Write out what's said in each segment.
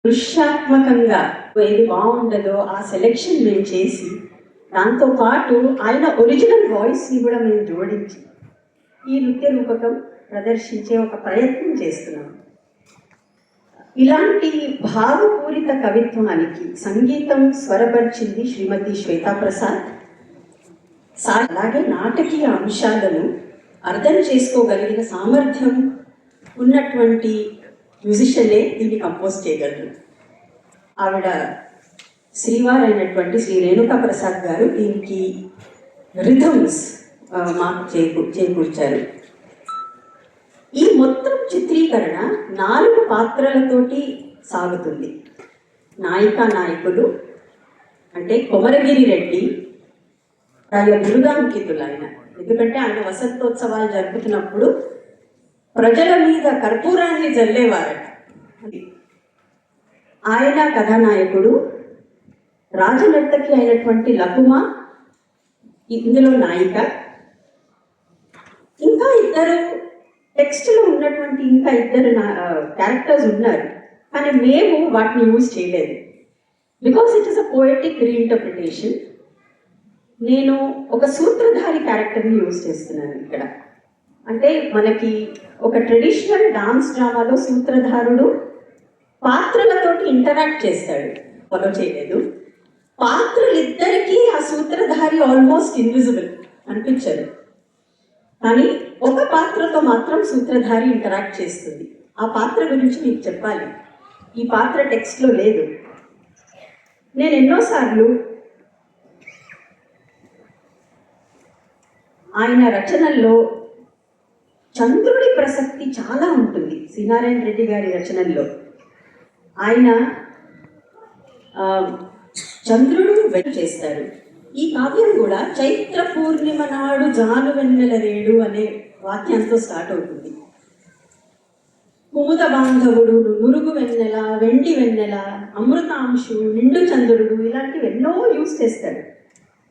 దృశ్యాత్మకంగా ఏది బాగుండదో ఆ సెలెక్షన్ మేము చేసి దాంతోపాటు ఆయన ఒరిజినల్ వాయిస్ని కూడా మేము జోడించి ఈ నృత్య రూపకం ప్రదర్శించే ఒక ప్రయత్నం చేస్తున్నాం. ఇలాంటి భావపూరిత కవిత్వానికి సంగీతం స్వరపరిచింది శ్రీమతి శ్వేతా ప్రసాద్. అలాగే నాటకీయ అంశాలను అర్థం చేసుకోగలిగిన సామర్థ్యం ఉన్నటువంటి మ్యూజిషియనే దీన్ని కంపోజ్ చేయగలరు. ఆవిడ శ్రీవారు అయినటువంటి శ్రీ రేణుకా ప్రసాద్ గారు దీనికి రిథమ్స్ మాకు చేకూర్చారు. ఈ మొత్తం చిత్రీకరణ 4 పాత్రలతోటి సాగుతుంది. నాయికా నాయకులు అంటే కొమరగిరి రెడ్డి ఆయన బిరుదాంకితులు. ఆయన ఎందుకంటే ఆయన వసంతోత్సవాలు జరుపుతున్నప్పుడు ప్రజల మీద కర్పూరాన్ని జల్లేవారట. ఆయన కథానాయకుడు. రాజనర్తకి అయినటువంటి లకుమ ఇందులో నాయిక. ఇంకా ఇద్దరు టెక్స్ట్లో ఉన్నటువంటి ఇంకా ఇద్దరు క్యారెక్టర్స్ ఉన్నారు, కానీ మేము వాటిని యూజ్ చేయలేదు. Because it is a poetic reinterpretation. నేను ఒక సూత్రధారి క్యారెక్టర్ని యూజ్ చేస్తున్నాను ఇక్కడ. అంటే మనకి ఒక ట్రెడిషనల్ డాన్స్ డ్రామాలో సూత్రధారుడు పాత్రలతోటి ఇంటరాక్ట్ చేస్తాడు, ఫాలో చేయలేదు. పాత్రలిద్దరికీ ఆ సూత్రధారి ఆల్మోస్ట్ ఇన్విజిబుల్ అనిపించదు, కానీ ఒక పాత్రతో మాత్రం సూత్రధారి ఇంటరాక్ట్ చేస్తుంది. ఆ పాత్ర గురించి మీకు చెప్పాలి. ఈ పాత్ర టెక్స్ట్లో లేదు. నేను ఎన్నోసార్లు ఆయన రచనల్లో చంద్రుడి ప్రసక్తి చాలా ఉంటుంది. శ్రీనారాయణ రెడ్డి గారి రచనల్లో ఆయన చంద్రుడు చేస్తారు. ఈ కావ్యం కూడా చైత్ర పూర్ణిమ నాడు జాను వెన్నెల రేడు అనే వాక్యంతో స్టార్ట్ అవుతుంది. కుముద బాంధవుడు, నురుగు వెన్నెల, వెండి వెన్నెల, అమృతాంశు, నిండు చంద్రుడు ఇలాంటివి ఎన్నో యూజ్ చేస్తాడు.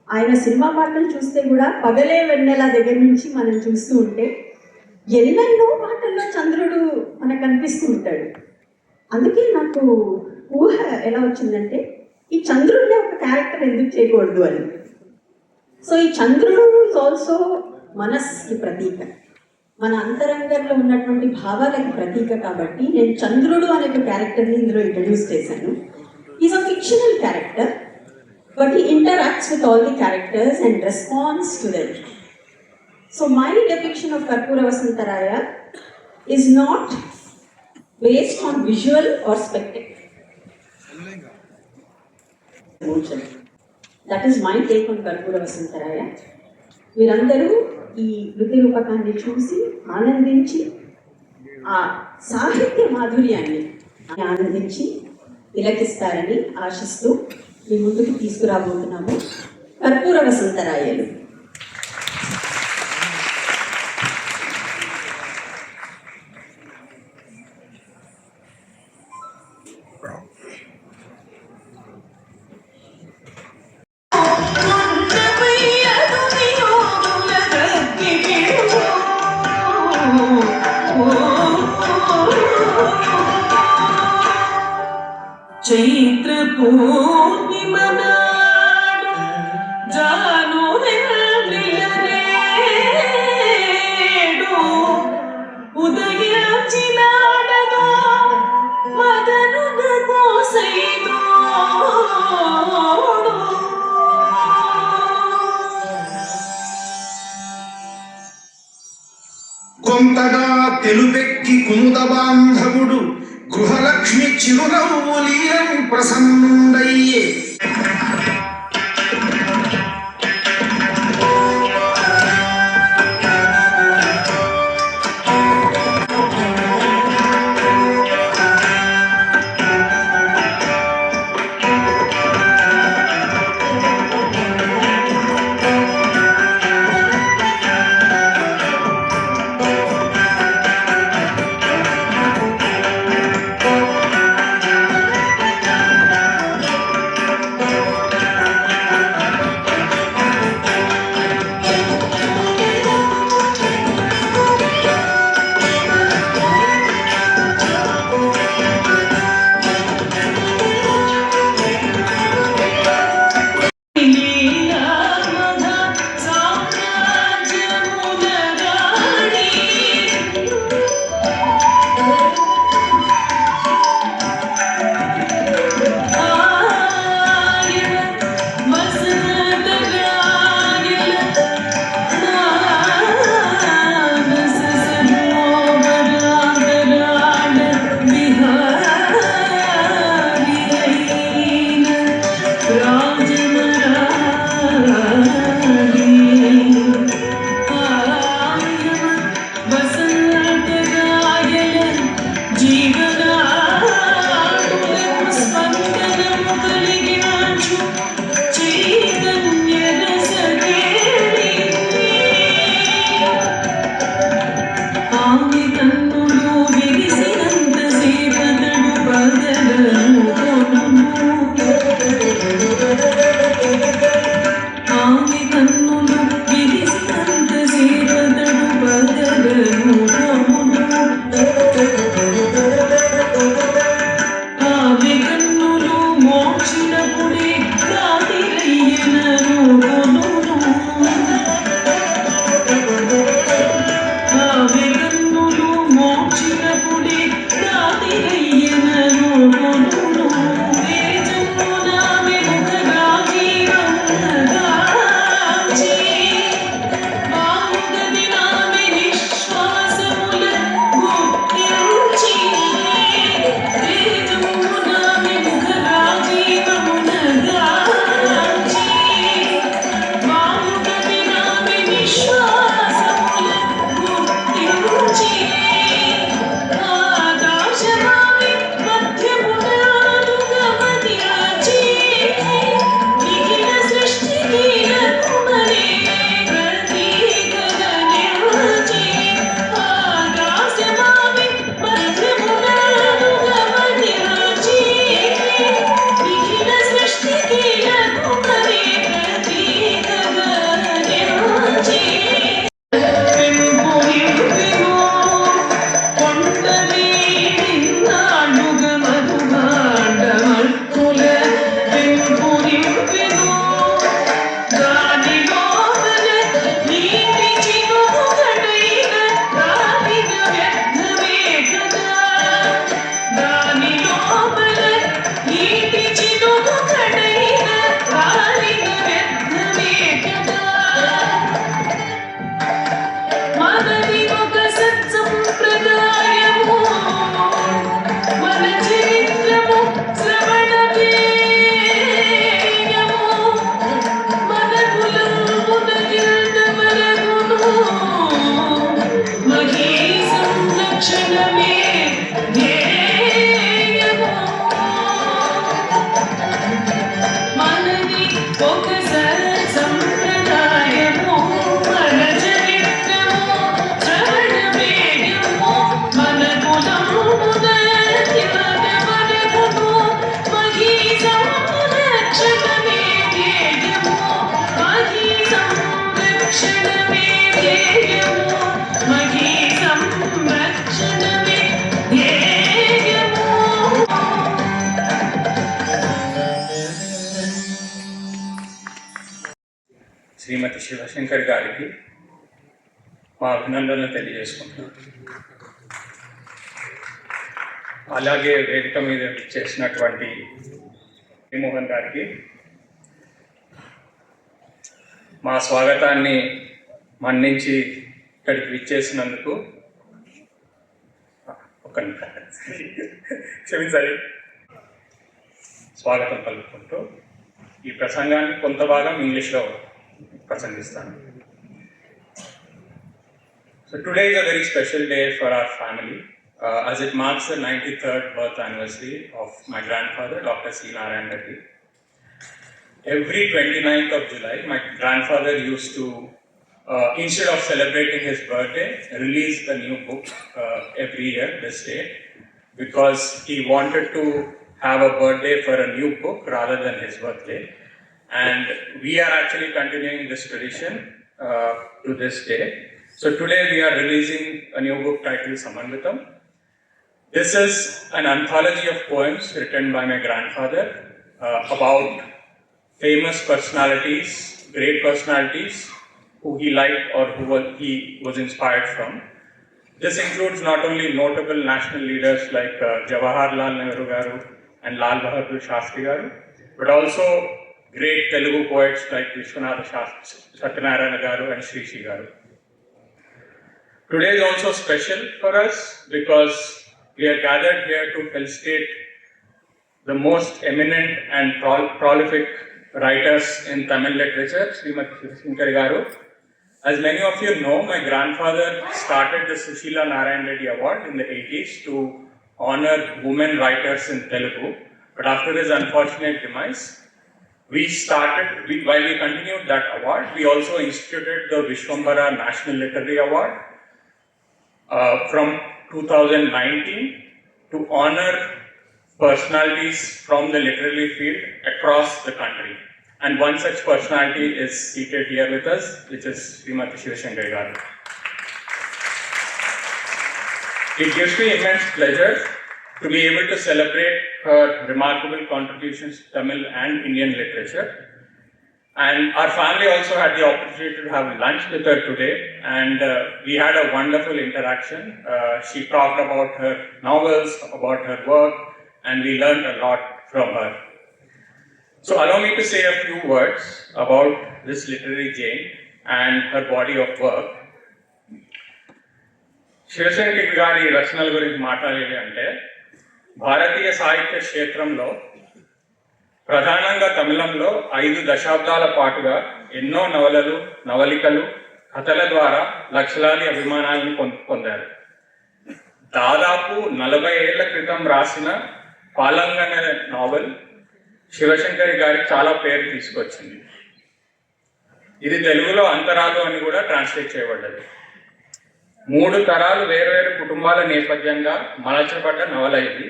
ఆయన సినిమా పాటలు చూస్తే కూడా పగలే వెన్నెల దగ్గర నుంచి మనం చూస్తూ ఉంటే ఎన్నెన్నో పాటల్లో చంద్రుడు మనకు కనిపిస్తూ ఉంటాడు. అందుకే నాకు ఊహ ఎలా వచ్చిందంటే ఈ చంద్రుడిని ఒక క్యారెక్టర్ ఎందుకు చేయకూడదు అని. సో ఈ చంద్రుడు ఈజ్ ఆల్సో మనస్కి ప్రతీక, మన అంతరంగంలో ఉన్నటువంటి భావాలకి ప్రతీక. కాబట్టి నేను చంద్రుడు అనే ఒక క్యారెక్టర్ని ఇందులో ఇంట్రడ్యూస్ చేశాను. Is a fictional character, but he interacts with all the characters and responds to them. So my depiction of Karpura Vasantaraya is not based on visual or spectacle. That is my take on Karpura Vasantaraya. మీరందరూ ఈ నృత్య రూపకాన్ని చూసి ఆనందించి ఆ సాహిత్య మాధుర్యాన్ని ఆనందించి తిలకిస్తారని ఆశిస్తూ మీ ముందుకు తీసుకురాబోతున్నాము కర్పూర వసంతరాయలు. చైత్ర పూర్ణిమ నాడు జాను వెన్నెల రేడు ఉదయించినాడదో మదనున కోసైదోడు. కొంతగా తెలుపెక్కి కుముద బాంధవుడు గృహలక్ష్మి చిరునవ్వులీరం ప్రసన్నుండయ్యే. శ్రీమతి శివశంకర్ గారికి మా అభినందనలు తెలియజేసుకుంటున్నాను. అలాగే వేదిక మీద చేసినటువంటి మోహన్ గారికి మా స్వాగతాన్ని మన్నించి ఇక్కడికి విచ్చేసినందుకు క్షమించాలి స్వాగతం పలుకుంటూ ఈ ప్రసంగాన్ని కొంత భాగం ఇంగ్లీష్లో ప్రసంగిస్తాను. So today is a very special day for our family as it marks the 93rd birth anniversary of my grandfather, Dr. C. Narayan Reddy. Every 29th of July, my grandfather used to, instead of celebrating his birthday, release a new book every year, this day, because he wanted to have a birthday for a new book rather than his birthday. And we are actually continuing this tradition to this day. So today we are releasing a new book titled Samanvitam. This is an anthology of poems written by my grandfather about famous personalities, great personalities who he liked or who he was inspired from. This includes not only notable national leaders like Jawaharlal Nehru garu and Lal Bahadur Shastri garu, but also great Telugu poets like Vishwanatha Satyanarayana garu and Sri Sri garu. Today is also special for us because we are gathered here to felicitate the most eminent and prolific writers in Tamil literature, Srimati Shivashankari garu. As many of you know, my grandfather started the Sushila Narayan Reddy Award in the 80s to honor women writers in Telugu. But after his unfortunate demise, while we continued that award, we also instituted the Vishwambara National Literary Award from 2019 to honor personalities from the literary field across the country. And one such personality is seated here with us, which is Srimati Shivashankari garu. It gives me immense pleasure to be able to celebrate her remarkable contributions to Tamil and Indian literature. And our family also had the opportunity to have lunch with her today, and we had a wonderful interaction. She talked about her novels, about her work, and we learned a lot from her. So allow me to say a few words about this literary Jane and her body of work. Shivashankari గారి రచనల గురించి మాట్లాడేది అంటే భారతీయ సాహిత్య క్షేత్రంలో ప్రధానంగా తమిళంలో 5 దశాబ్దాల పాటుగా ఎన్నో నవలలు, నవలికలు, కథల ద్వారా లక్షలాది అభిమానాలను పొందారు. దాదాపు 40 ఏళ్ల క్రితం రాసిన పాలంగన నావెల్ శివశంకరి గారికి చాలా పేరు తీసుకొచ్చింది. ఇది తెలుగులో అంతరాలు అని కూడా ట్రాన్స్లేట్ చేయబడ్డది. 3 తరాలు వేర్వేరు కుటుంబాల నేపథ్యంగా మలచబడ్డ నవల ఇది.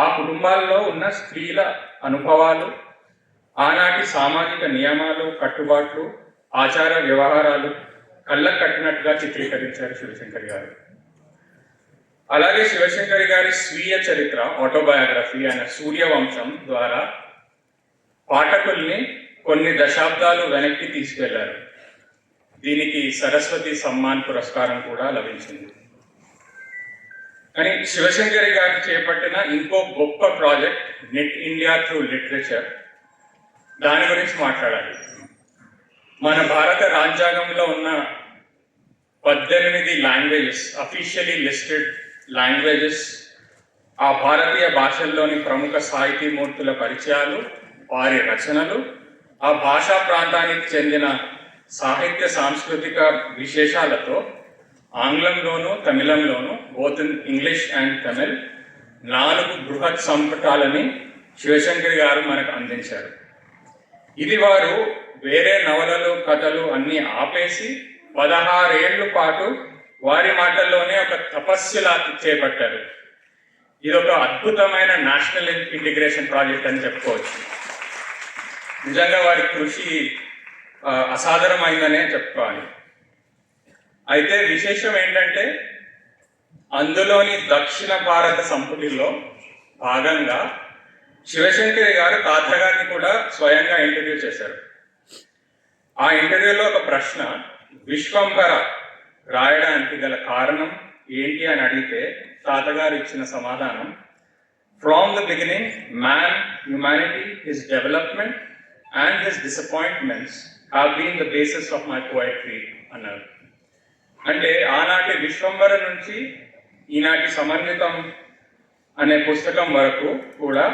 ఆ కుటుంబాల్లో ఉన్న స్త్రీల అనుభవాలు, ఆనాటి సామాజిక నియమాలు, కట్టుబాట్లు, ఆచార వ్యవహారాలు కళ్ళకు కట్టినట్టుగా చిత్రీకరించారు శివశంకరి గారు. అలాగే శివశంకరి గారి స్వీయ చరిత్ర, ఆటోబయోగ్రఫీ అయిన సూర్యవంశం ద్వారా పాఠకుల్ని కొన్ని దశాబ్దాలు వెనక్కి తీసుకెళ్లారు. దీనికి సరస్వతి సమ్మాన్ పురస్కారం కూడా లభించింది. కానీ శివశంకరి గారు చేపట్టిన ఇంకో గొప్ప project net India through literature, దాని గురించి మాట్లాడాలి. మన భారత రాజ్యాంగంలో ఉన్న 18 లాంగ్వేజెస్, అఫీషియలీ లిస్టెడ్ లాంగ్వేజెస్, ఆ భారతీయ భాషల్లోని ప్రముఖ సాహితీమూర్తుల పరిచయాలు, వారి రచనలు, ఆ భాషా ప్రాంతానికి చెందిన సాహిత్య సాంస్కృతిక విశేషాలతో ఆంగ్లంలోనూ తమిళంలోనూ both in English and Tamil 4 బృహత్ సంపుటాలని శివశంకరి గారు మనకు అందించారు. ఇది వారు వేరే నవలలు, కథలు అన్నీ ఆపేసి 16 ఏళ్ల పాటు వారి మాటల్లోనే ఒక తపస్సులా చేపట్టారు. ఇది ఒక అద్భుతమైన నేషనల్ ఇంటిగ్రేషన్ ప్రాజెక్ట్ అని చెప్పుకోవచ్చు. నిజంగా వారి కృషి అసాధారణమైందనే చెప్పుకోవాలి. అయితే విశేషం ఏంటంటే అందులోని దక్షిణ భారత సంపుటిలో భాగంగా శివశంకరి గారు తాతగారిని కూడా స్వయంగా ఇంటర్వ్యూ చేశారు. ఆ ఇంటర్వ్యూలో ఒక ప్రశ్న, విశ్వంభర రాయడానికి గల కారణం ఏంటి అని అడిగితే తాతగారు ఇచ్చిన సమాధానం, from the beginning man, humanity, his development and his disappointments have been the basis of my poetry అన్నారు. అంటే ఆనాటి విశ్వంభర నుంచి ఈనాటి సమన్వితం అనే పుస్తకం వరకు కూడా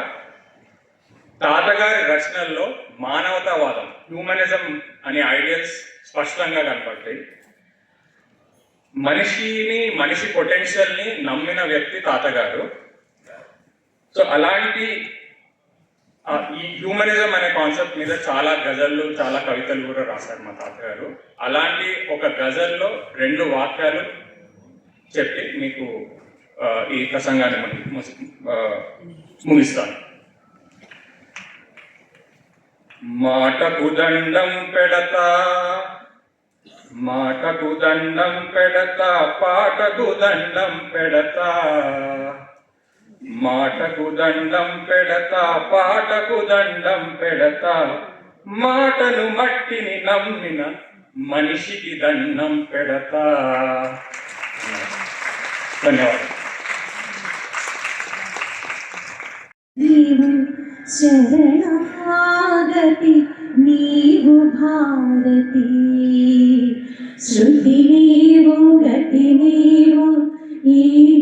తాతగారి రచనల్లో మానవతావాదం, హ్యూమనిజం అనే ఐడియల్స్ స్పష్టంగా కనపడతాయి. మనిషి పొటెన్షియల్ని నమ్మిన వ్యక్తి తాతగారు. సో అలాంటి ఈ హ్యూమనిజం అనే కాన్సెప్ట్ మీద చాలా గజళ్ళు, చాలా కవితలు కూడా రాశారు మా తాతగారు. అలాంటి ఒక గజల్లో 2 వాక్యాలు చెప్పి మీకు ఈ ప్రసంగాన్ని ముగిస్తాను. మాటకు దండం పెడతా, మాటకు దండం పెడతా, పాటకు దండం పెడతా, మాటకు దండం పెడతా, పాటకు దండం పెడతా, మాటను మట్టిని నమ్మిన మనిషికి దండం పెడతా. ధన్యవాదాలు. శరణాగతి నీవు భారతి, శృతి నీవు, గతి నీవు, ఈ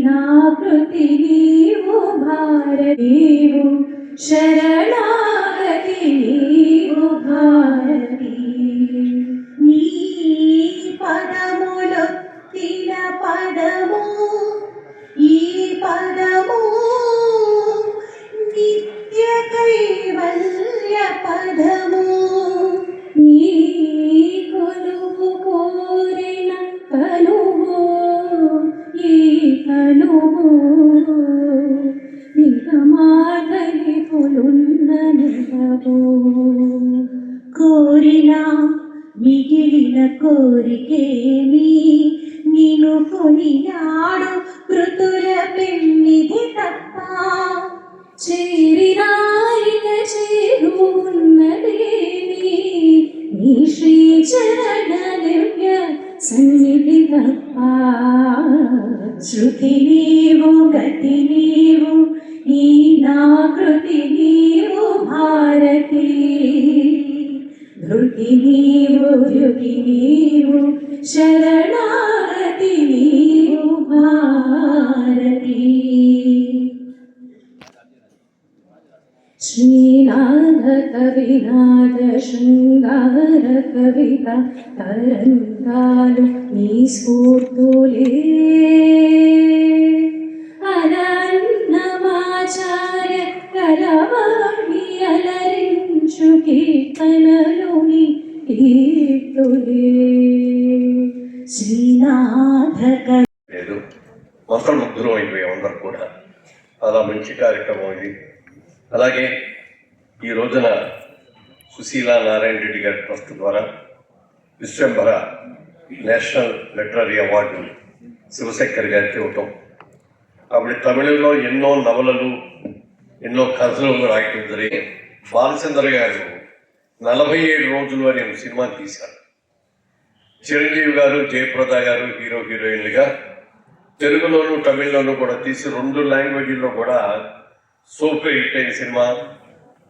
నా కృతి నీవు భారతి, శరణాగతి నీవు భారతి. నీ పదములొత్తిన పదము, ఈ పదము నిత్య కైవల్య పదము, నీ కొలువు కోరిన కలువు, ఈ కలువు నిగమాగలి పొలున్న నిలవు. కోరిన మిగిలిన కోరికేమి, నిను కొనియాడు కృతుల పెన్నిధి తప్ప, చేరినాయిక చేరున్నదేమి, నీ శ్రీ చరణ దివ్య సన్నిధి తప్ప. శృతి నీవు, గతి నీవు, ఈ నా కృతి నీవు భారతి, ధృతి నీవు, యుగి నీవు, శరణాగతి నీవు భారతి. శ్రీనాథ కవినాథ శృంగార కవిత తరంగాలు నీ స్ఫూర్తులే, అరన్నమాచార్య కలవాణి అలరించు కీర్తనలోని కీర్తులే. శ్రీనాథ లేదు, మంత్రముగ్ధులం అయిపోయాం అందరు కూడా. చాలా మంచి కార్యక్రమం ఇది. అలాగే ఈ రోజున సుశీలా నారాయణ రెడ్డి గారి ట్రస్ట్ ద్వారా Vishwambhara national literary award Shivashankar గారికి ఇవ్వటం, అప్పుడు తమిళంలో ఎన్నో నవలలు, ఎన్నో కథలు రాయటం జరిగి బాలచంద్ర గారు 47 రోజులు అనే సినిమా తీశారు. చిరంజీవి గారు, జయప్రద గారు హీరోయిన్లుగా తెలుగులోను తమిళ్లోనూ కూడా తీసి 2 లాంగ్వేజ్ల్లో కూడా సూపర్ హిట్ అయిన సినిమా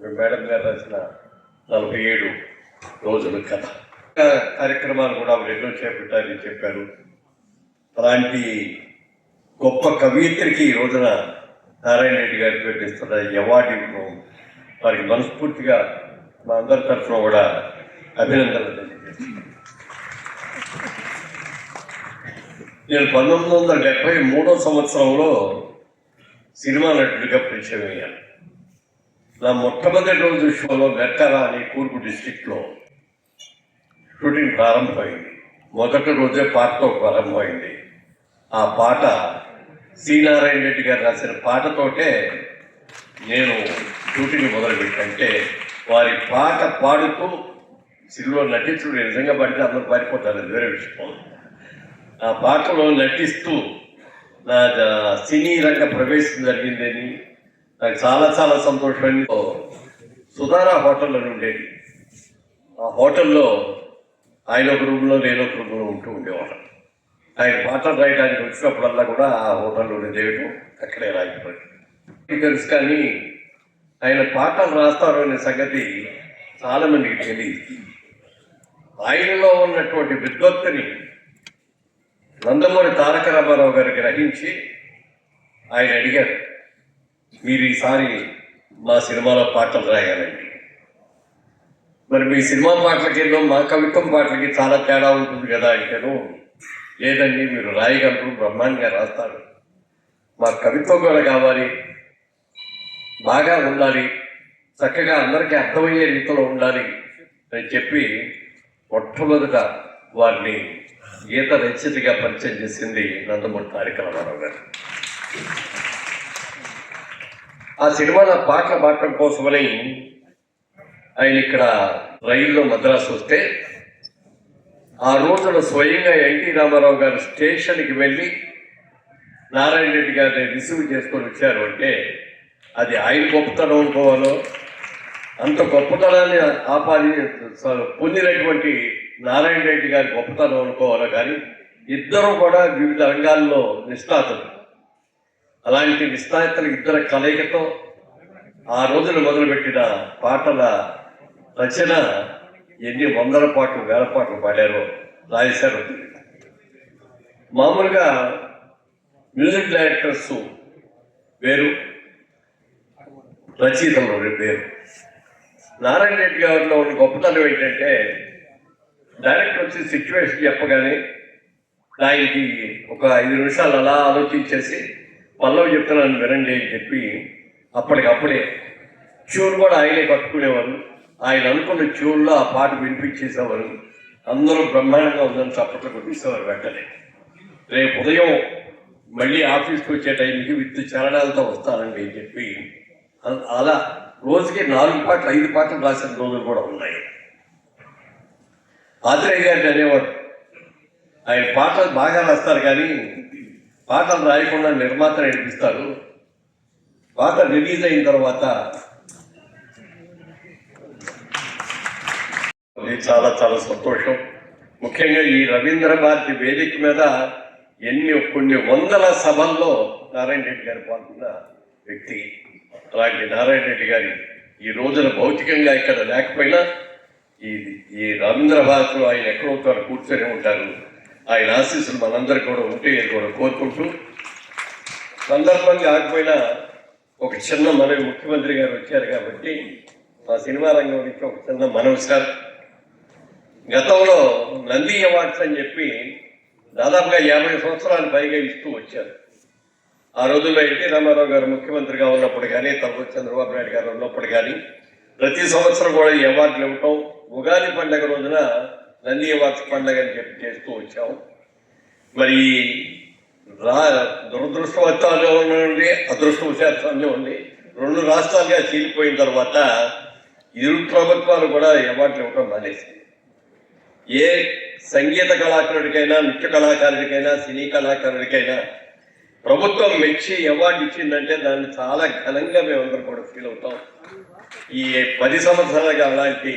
మేడం గారు రాసిన 47 రోజుల కథ. కార్యక్రమాలు కూడా ఎన్నో చేపట్టారని చెప్పారు. అలాంటి గొప్ప కవయిత్రికి ఈ రోజున నారాయణ రెడ్డి గారికి పెట్టిస్తున్న అవార్డు ఇవ్వడం వారికి మనస్ఫూర్తిగా మా అందరి తరఫున కూడా అభినందనలు తెలియజేస్తున్నాను. నేను 1973వ సంవత్సరంలో సినిమా నటుడిగా పరిచయం అయ్యాను. నా మొట్టమొదటి రోజు షోలో వెర్కరా అని కూర్పు డిస్ట్రిక్ట్లో షూటింగ్ ప్రారంభమైంది. మొదటి రోజే పాటతో ప్రారంభమైంది. ఆ పాట సి నారాయణ రెడ్డి గారు రాసిన పాటతోటే నేను షూటింగ్ మొదలుపెట్టంటే వారి పాట పాడుతూ సినిమాలో నటించుడు నిజంగా పడితే అందరూ పారిపోతారు, అది వేరే విషయం. ఆ పాటలో నటిస్తూ నా సినీ రంగ ప్రవేశం జరిగిందని నాకు చాలా చాలా సంతోషమైంది. సుధారా హోటల్లో ఉండేది. ఆ హోటల్లో ఆయన ఒక రూమ్లో నేను ఒక రూమ్లో ఉంటూ ఉండేవాళ్ళం. ఆయన పాటలు రాయడానికి వచ్చినప్పుడల్లా కూడా ఆ హోటల్లోనే చేయడం, అక్కడే రాయిపోయి తెలుసు. కానీ ఆయన పాటలు రాస్తారు అనే సంగతి చాలామందికి తెలియదు. ఆయనలో ఉన్నటువంటి విద్వత్తుని నందమూరి తారక రామారావు గారు గ్రహించి ఆయన అడిగారు, మీరు ఈసారి మా సినిమాలో పాటలు రాయాలండి. మరి మీ సినిమా పాటలకి మా కవిత్వం పాటలకి చాలా తేడా ఉంటుంది కదా అంటేను, లేదండి మీరు రాయగలరు, బ్రహ్మాండంగా రాస్తారు, మా కవిత్వం కూడా కావాలి, బాగా ఉండాలి, చక్కగా అందరికీ అర్థమయ్యే రీతిలో ఉండాలి అని చెప్పి మొట్టమొదట వారిని గీత రచయితగా పరిచయం చేసింది నందమూరి తారక రామారావు గారు. ఆ సినిమాలో పాటలు పాడటం కోసమని ఆయన ఇక్కడ రైల్లో మద్రాసు వస్తే ఆ రోజున స్వయంగా ఎన్టీ రామారావు గారు స్టేషన్కి వెళ్ళి నారాయణ రెడ్డి గారిని రిసీవ్ చేసుకొని వచ్చారు అంటే అది ఆయన గొప్పతనం అనుకోవాలో, అంత గొప్పతనాన్ని పొందినటువంటి నారాయణ రెడ్డి గారి గొప్పతనం అనుకోవాలో. కానీ ఇద్దరు కూడా వివిధ రంగాల్లో నిష్ణాతులు. అలాంటి నిష్ణాతుల ఇద్దరు కలయికతో ఆ రోజున మొదలుపెట్టిన పాటల రచన ఎన్ని వందల పాటలు, వేల పాటలు పాడారో రాశారు. మామూలుగా మ్యూజిక్ డైరెక్టర్స్ వేరు, రచయితలు వేరు. నారాయణ రెడ్డి గారిలో ఉన్న గొప్పతనం ఏంటంటే డైరెక్టర్ వచ్చి సిచ్యువేషన్ చెప్పగానే దానికి ఒక 5 నిమిషాలు అలా ఆలోచించేసి పల్లవి చెప్తున్నాను వినండి అని చెప్పి అప్పటికప్పుడే ట్యూన్ కూడా ఆయనే కట్టుకునేవారు. ఆయన అనుకున్న ట్యూన్లో ఆ పాట వినిపించేసేవారు. అందరూ బ్రహ్మాండంగా ఉందని చప్పట్లు కొట్టేసేవారు. వెంటనే రేపు ఉదయం మళ్ళీ ఆఫీస్కి వచ్చే టైంకి విత్ చరణాలతో వస్తానండి అని చెప్పి అలా రోజుకి 4 పాటలు 5 పాటలు రాసిన రోజులు కూడా ఉన్నాయి. ఆత్రేయ గారిని అనేవాడు, ఆయన పాటలు బాగా రాస్తారు కానీ పాటలు రాయకుండా నిర్మాత నడిపిస్తారు. పాట రిలీజ్ అయిన తర్వాత చాలా చాలా సంతోషం. ముఖ్యంగా ఈ రవీంద్ర భారతి వేదిక మీద కొన్ని వందల సభల్లో నారాయణ రెడ్డి గారు పాల్గొన్న వ్యక్తి. అలాంటి నారాయణ రెడ్డి గారి ఈ రోజున భౌతికంగా ఇక్కడ లేకపోయినా ఈ రవీంద్ర భారతిలో ఆయన ఎక్కడో చోట కూర్చొని ఉంటారు. ఆయన ఆశీస్సులు మనందరికీ కూడా ఉంటే కూడా కోరుకుంటూ, సందర్భంగా కాకపోయినా ఒక చిన్న మనవి, ముఖ్యమంత్రి గారు వచ్చారు కాబట్టి మా సినిమా రంగం నుంచి ఒక చిన్న మనవి సార్. గతంలో నంది అవార్డ్స్ అని చెప్పి దాదాపుగా 50 సంవత్సరాలు పైగా ఇస్తూ వచ్చారు. ఆ రోజుల్లో ఎన్టీ రామారావు గారు ముఖ్యమంత్రిగా ఉన్నప్పుడు కానీ, తర్వాత చంద్రబాబు నాయుడు గారు ఉన్నప్పుడు కానీ ప్రతి సంవత్సరం కూడా ఈ అవార్డులు ఇవ్వటం, ఉగాది పండుగ రోజున నంది అవార్డ్స్ పండుగ అని చెప్పి చేస్తూ వచ్చాము. మరి దురదృష్టవశాలు ఉండి అదృష్టవశాలు ఉండి 2 రాష్ట్రాలుగా చీలిపోయిన తర్వాత ఇరు ప్రభుత్వాలు కూడా అవార్డులు ఇవ్వటం మానేసింది. ఏ సంగీత కళాకారుడికైనా, నృత్య కళాకారుడికైనా, సినీ కళాకారుడికైనా ప్రభుత్వం మెచ్చి అవార్డు ఇచ్చిందంటే దాన్ని చాలా ఘనంగా మేమందరం కూడా ఫీల్ అవుతాం. ఈ 10 సంవత్సరాలుగా అలాంటి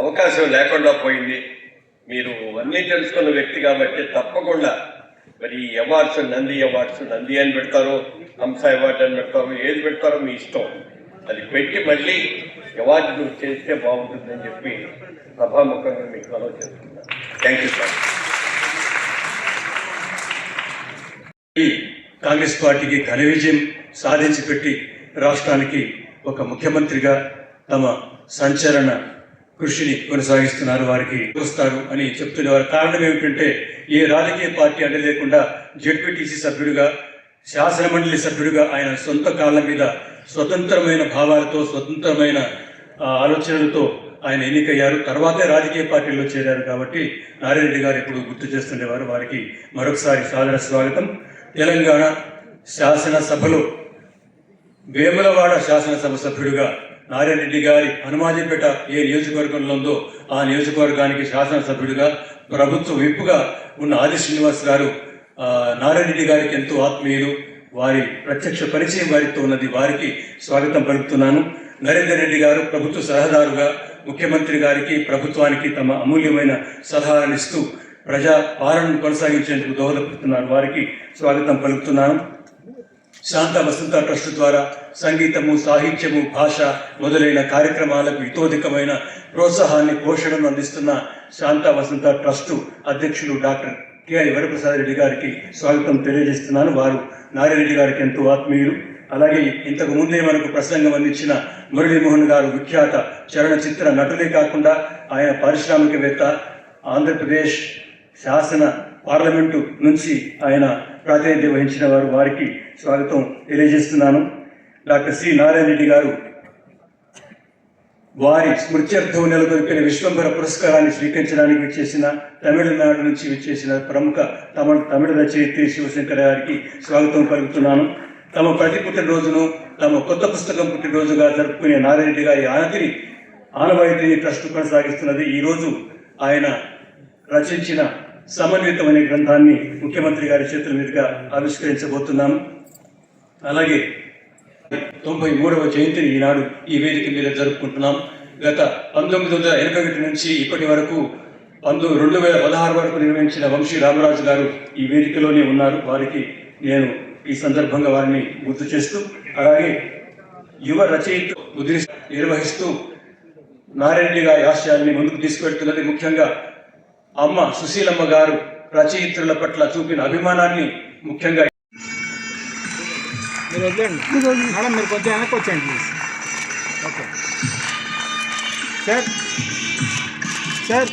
అవకాశం లేకుండా పోయింది. మీరు అన్నీ తెలుసుకున్న వ్యక్తి కాబట్టి తప్పకుండా మరి ఈ అవార్డ్స్, నంది అవార్డ్స్, నంది అని పెడతారు, హంస అవార్డు అని పెడతారు, ఏది పెడతారో మీ ఇష్టం. అది పెట్టి మళ్ళీ అవార్డు చేస్తే బాగుంటుందని చెప్పి సభాముఖంగా మీకు అలౌ చేస్తున్నాను. Thank you sir. కాంగ్రెస్ పార్టీకి ఘన విజయం సాధించి పెట్టి రాష్ట్రానికి ఒక ముఖ్యమంత్రిగా తమ సంచలన కృషిని కొనసాగిస్తున్నారు. వారికి వస్తారు అని చెప్తున్నవారు. కారణం ఏమిటంటే ఏ రాజకీయ పార్టీ అండ లేకుండా జెడ్పీటీసీ సభ్యుడిగా, శాసనమండలి సభ్యుడిగా ఆయన సొంత కాళ్ళ మీద స్వతంత్రమైన భావాలతో, స్వతంత్రమైన ఆలోచనలతో ఆయన ఎన్నికయ్యారు. తర్వాతే రాజకీయ పార్టీల్లో చేరారు. కాబట్టి నారాయణ రెడ్డి గారు ఎప్పుడు గుర్తు చేస్తుండేవారు. వారికి మరొకసారి సాదర స్వాగతం. తెలంగాణ శాసనసభలో వేములవాడ శాసనసభ సభ్యుడిగా నారాయణ రెడ్డి గారి హనుమాజీపేట ఏ నియోజకవర్గంలో ఉందో ఆ నియోజకవర్గానికి శాసనసభ్యుడిగా, ప్రభుత్వ విప్పుగా ఉన్న ఆది శ్రీనివాస్ గారు నారాయణ రెడ్డి గారికి ఎంతో ఆత్మీయులు. వారి ప్రత్యక్ష పరిచయం వారితో ఉన్నది. వారికి స్వాగతం పలుకుతున్నాను. నరేందర్ రెడ్డి గారు ప్రభుత్వ సలహాదారుగా ముఖ్యమంత్రి గారికి ప్రభుత్వానికి తమ అమూల్యమైన సలహాలను ఇస్తూ ప్రజా పాలనను కొనసాగించేందుకు దోహదపడుతున్నారు. వారికి స్వాగతం పలుకుతున్నాను. శాంత వసంత ట్రస్ట్ ద్వారా సంగీతము, సాహిత్యము, భాష మొదలైన కార్యక్రమాలకు ఇతోధికమైన ప్రోత్సాహాన్ని, పోషణను అందిస్తున్న శాంత వసంత ట్రస్టు అధ్యక్షులు డాక్టర్ కె.ఐ. వరప్రసాద్ రెడ్డి గారికి స్వాగతం తెలియజేస్తున్నాను. వారు నారాయణరెడ్డి గారికి ఎంతో ఆత్మీయులు. అలాగే ఇంతకు ముందే మనకు ప్రసంగం అందించిన మురళీమోహన్ గారు విఖ్యాత చలనచిత్ర నటులే కాకుండా ఆయన పారిశ్రామికవేత్త, ఆంధ్రప్రదేశ్ శాసన పార్లమెంటు నుంచి ఆయన ప్రాతినిధ్యం వహించిన వారు. వారికి స్వాగతం తెలియజేస్తున్నాను. డాక్టర్ సి నారాయణ రెడ్డి గారు వారి స్మృత్యర్థం నెలకొల్పిన విశ్వంభర పురస్కారాన్ని స్వీకరించడానికి విచ్చేసిన తమిళనాడు నుంచి విచ్చేసిన ప్రముఖ తమిళ రచయిత్రి శివశంకర్ గారికి స్వాగతం పలుకుతున్నాను. తమ ప్రతి పుట్టినరోజును తమ కొత్త పుస్తకం పుట్టినరోజుగా జరుపుకునే నారాయణ రెడ్డి గారి ఆనవాయితీని ట్రస్ట్ కొనసాగిస్తున్నది. ఈరోజు ఆయన రచించిన సమన్వితం అనే గ్రంథాన్ని ముఖ్యమంత్రి గారి చేతుల మీదుగా ఆవిష్కరించబోతున్నాము. అలాగే 93వ జయంతిని ఈనాడు ఈ వేదిక మీద జరుపుకుంటున్నాం. గత 1981 నుంచి ఇప్పటి వరకు 2016 వరకు నిర్వహించిన వంశీ రామరాజు గారు ఈ వేదికలోనే ఉన్నారు. వారికి నేను ఈ సందర్భంగా వారిని గుర్తు చేస్తూ, అలాగే యువ రచయిత నిర్వహిస్తూ నారాయణ గారి ఆశయాల్ని ముందుకు తీసుకెళ్తున్నది. ముఖ్యంగా అమ్మ సుశీలమ్మ గారు రచయిత్రుల పట్ల చూపిన అభిమానాన్ని ముఖ్యంగా మీరు వదిలేండి మేడం, మీరు కొంచెం వెనక్కి వచ్చేయండి ప్లీజ్. ఓకే సార్, సార్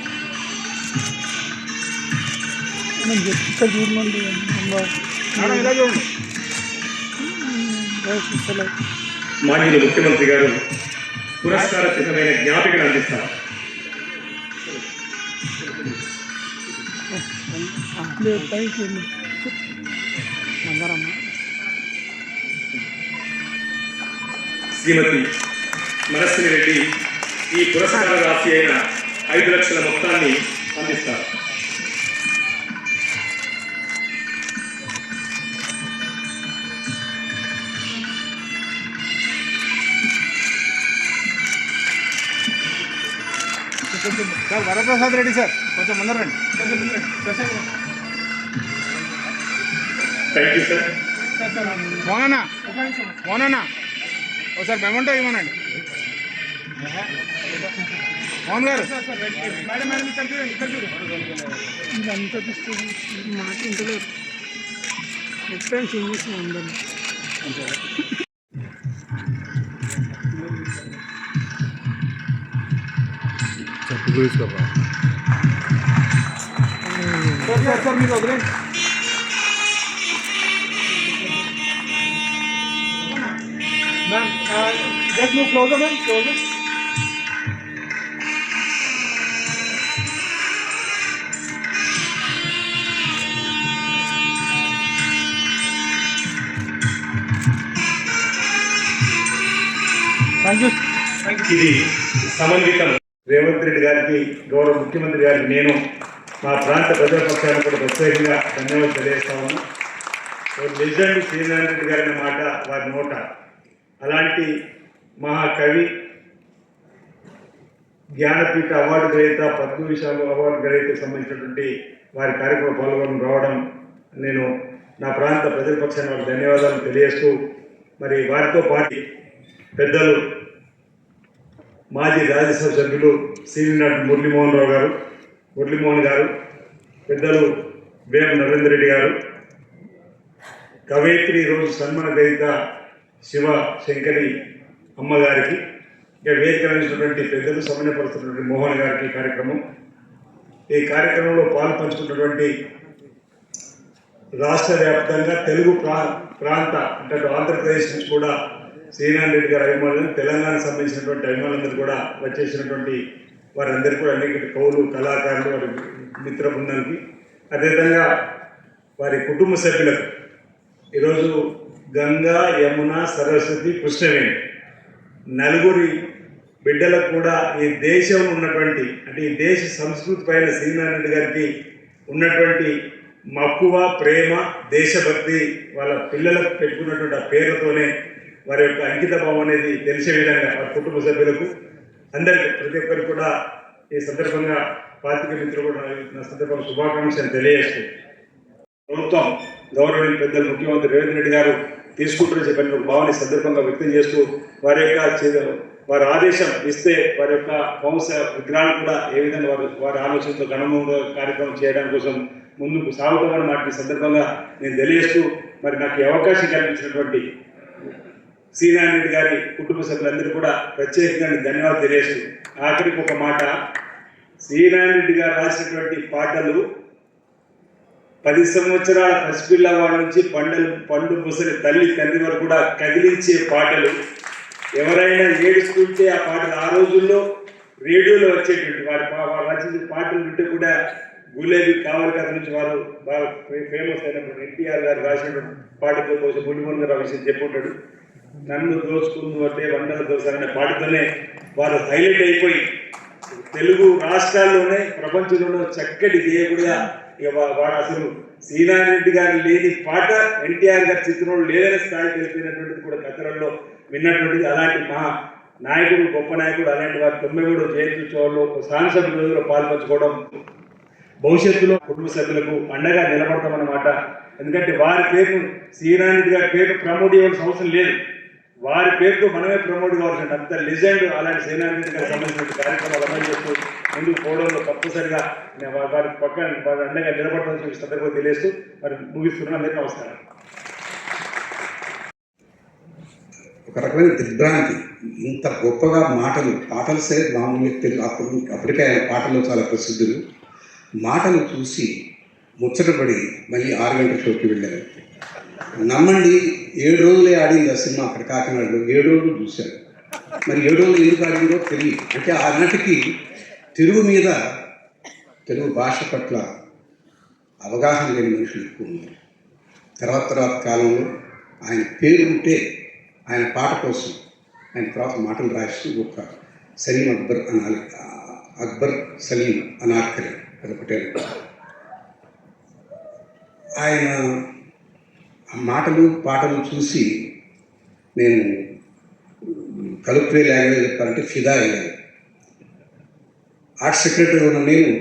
ఇక్కడ చూడండి మేడం, ఇలా చూడండి. మాజీ ముఖ్యమంత్రి గారు పురస్కార చిహ్నమైన జ్ఞాపికను అందిస్తారు. శ్రీమతి మనస్విని రెడ్డి ఈ పురస్కార రాశి అయిన 5 లక్షల మొత్తాన్ని అందిస్తారు. సార్ వరప్రసాద్ రెడ్డి సార్, కొంచెం ముందర రండి. Thank you sir. మోనన్నా ఒకసారి మెమంటో ఇవ్వనండి. మోహన్ గారు, మేడం మేడం ఇక్కడ చూడండి, ఇక్కడ చూడండి. ఇదంతా మాట ఇంటలేదు. నెక్స్ట్ టైం చేంజ్ చేసిన అందరినీ. సార్ మీరు వదిలేండి. Ma'am just move closer ma'am, closer. Thank you. ఇది సమన్వితం. రేవంత్ రెడ్డి గారికి, గౌరవ ముఖ్యమంత్రి గారికి నేను మా ప్రాంత ప్రజల పక్షాన్ని కూడా ప్రత్యేకంగా ధన్యవాదాలు తెలియజేస్తా ఉన్నా. లెజెండ్ శ్రీనారాయణ రెడ్డి గారి అనే మాట వారి నోట. అలాంటి మహాకవి, జ్ఞానపీఠ అవార్డు గ్రహీత, పద్మవిభూషణ్ అవార్డు గ్రహీతకు సంబంధించినటువంటి వారి కార్యక్రమం పాల్గొని రావడం నేను నా ప్రాంత ప్రజల పక్షాన్ని వారికి ధన్యవాదాలు తెలియజేస్తూ, మరి వారితో పాటు పెద్దలు మాజీ రాజ్యసభ సభ్యులు సీనియర్ మురళీమోహన్ గారు, పెద్దలు వేం నరేందర్ రెడ్డి గారు, కవయిత్రి రోజు సన్మాన గ్రహీత శివ శంకరి అమ్మగారికి, ఇక వేదిక వహించినటువంటి పెద్దలు సమన్వయపరుస్తున్నటువంటి మోహన్ గారికి ఈ కార్యక్రమంలో పాలు పంచుకున్నటువంటి రాష్ట్ర వ్యాప్తంగా తెలుగు ప్రాంత అంటే ఆంధ్రప్రదేశ్ నుంచి కూడా శ్రీనారాయణ రెడ్డి గారి అభిమానులు, తెలంగాణకు సంబంధించినటువంటి అభిమానులందరూ కూడా వచ్చేసినటువంటి వారందరికీ కూడా అనేక కవులు, కళాకారులు, వారి మిత్ర బృందానికి, అదేవిధంగా వారి కుటుంబ సభ్యులకు, ఈరోజు గంగా, యమున, సరస్వతి, కృష్ణవేణి నలుగురి బిడ్డలకు కూడా ఈ దేశంలో ఉన్నటువంటి అంటే ఈ దేశ సంస్కృతి పైన శ్రీనారాయణ రెడ్డి గారికి ఉన్నటువంటి మక్కువ, ప్రేమ, దేశభక్తి వాళ్ళ పిల్లలకు పెట్టుకున్నటువంటి ఆ పేరుతోనే వారి యొక్క అంకిత భావం అనేది తెలిసే విధంగా వారి కుటుంబ సభ్యులకు అందరికీ ప్రతి ఒక్కరికి కూడా ఈ సందర్భంగా పాత్రిక మిత్రులు కూడా నా సందర్భంగా శుభాకాంక్షలు తెలియజేస్తుంది. ప్రభుత్వం గౌరవనీయ పెద్దలు ముఖ్యమంత్రి రేవంత్ రెడ్డి గారు తీసుకుంటారని చెప్పిన ఒక భావన సందర్భంగా వ్యక్తం చేస్తూ వారి ఆదేశం ఇస్తే వారి యొక్క వంశ విగ్రహాలు కూడా ఏ విధంగా వారి ఆలోచనతో ఘనముగా కార్యక్రమం చేయడం కోసం ముందుకు సాగుతామని మాట ఈ సందర్భంగా నేను తెలియజేస్తూ మరి నాకు ఈ అవకాశం కల్పించినటువంటి శ్రీనారాయణ రెడ్డి గారి కుటుంబ సభ్యులందరూ కూడా ప్రత్యేకంగా ధన్యవాదాలు తెలియజేస్తూ ఆఖరికి ఒక మాట, శ్రీనారాయణ రెడ్డి గారు రాసినటువంటి పాటలు 10 సంవత్సరాల పసిపిల్ల వాడి నుంచి పండు ముసలి తల్లి తండ్రి వరకు కూడా కదిలించే పాటలు. ఎవరైనా ఏడుస్తుంటే ఆ పాటలు ఆ రోజుల్లో రేడియోలో వచ్చేటువంటి వారు రచించిన పాటలు వింటే కూడా గులేబీ కావలి కథ నుంచి వారు బాగా ఫేమస్ అయినప్పుడు ఎన్టీఆర్ గారు రాసినటువంటి పాటతో కోసం మునిమోహన్ గారు ఆ విషయం చెప్పుంటాడు. నన్ను దోచుకుందు అంటే వందల దోసాలనే పాటతోనే వారు హైలైట్ అయిపోయి తెలుగు రాష్ట్రాల్లోనే ప్రపంచంలోనే చక్కటి గేయకుడిగా వాడు అసలు శ్రీనారాయణ రెడ్డి గారు లేని పాట ఎన్టీఆర్ గారి చిత్రంలో లేదనే స్థాయికి వెళ్ళిపోయినటువంటిది కూడా కథలలో విన్నటువంటిది. అలాంటి మహా నాయకుడు, గొప్ప నాయకుడు, అలాంటి వారి 93వ జయంతి ఉత్సవాల్లో సాంస్కృతిక రోజుల్లో పాల్పంచుకోవడం భవిష్యత్తులో కుటుంబ సభ్యులకు అండగా నిలబడతామన్నమాట. ఎందుకంటే వారి పేరును శ్రీనారాయణ రెడ్డి గారి పేరు ప్రమోట్ ఇవ్వాల్సిన అవసరం లేదు, వారి పేరుతో మనమే ప్రమోట్ కావాల్సిన అంత లెజెండ్ అలాంటి శ్రీనారాయణ రెడ్డి గారికి సంబంధించిన కార్యక్రమాలు అమలు చేస్తూ ముందుకు పోవడంలో తప్పనిసరిగా వారి పక్కన వారి అండగా నిలబడతామని చెప్పి సందర్భంగా తెలియజేస్తూ మరి ముగిస్తున్న అందరికీ నమస్కారం. ఒక రకమైన దిగ్భ్రాంతి, ఇంత గొప్పగా పాటలు సరే మామూలుగా తెలుగు అప్పటికే ఆయన పాటలు చాలా ప్రసిద్ధులు. మాటలు చూసి ముచ్చటపడి మళ్ళీ 6 గంటల షోకి వెళ్ళాను. నమ్మండి, 7 రోజులే ఆడింది ఆ సినిమా అక్కడ కాకినాడలో. 7 రోజులు చూశాను. మరి 7 రోజులు ఎందుకు ఆడిందో తెలియదు. అంటే ఆనాటికి తెలుగు భాష పట్ల అవగాహన లేని మనుషులు ఎక్కువ ఉన్నారు. తర్వాత కాలంలో ఆయన పేరు ఉంటే ఆయన పాట కోసం ఆయన తర్వాత మాటలు రాసి ఒక సలీం అక్బర్ సలీం అనార్కలి అదొకటే. ఆయన పాటలు చూసి నేను కలుపువే లాంగ్వేజ్ చెప్పాలంటే ఫిదా అయ్యాను. ఆర్ట్స్ సెక్రటరీ ఉన్న నేను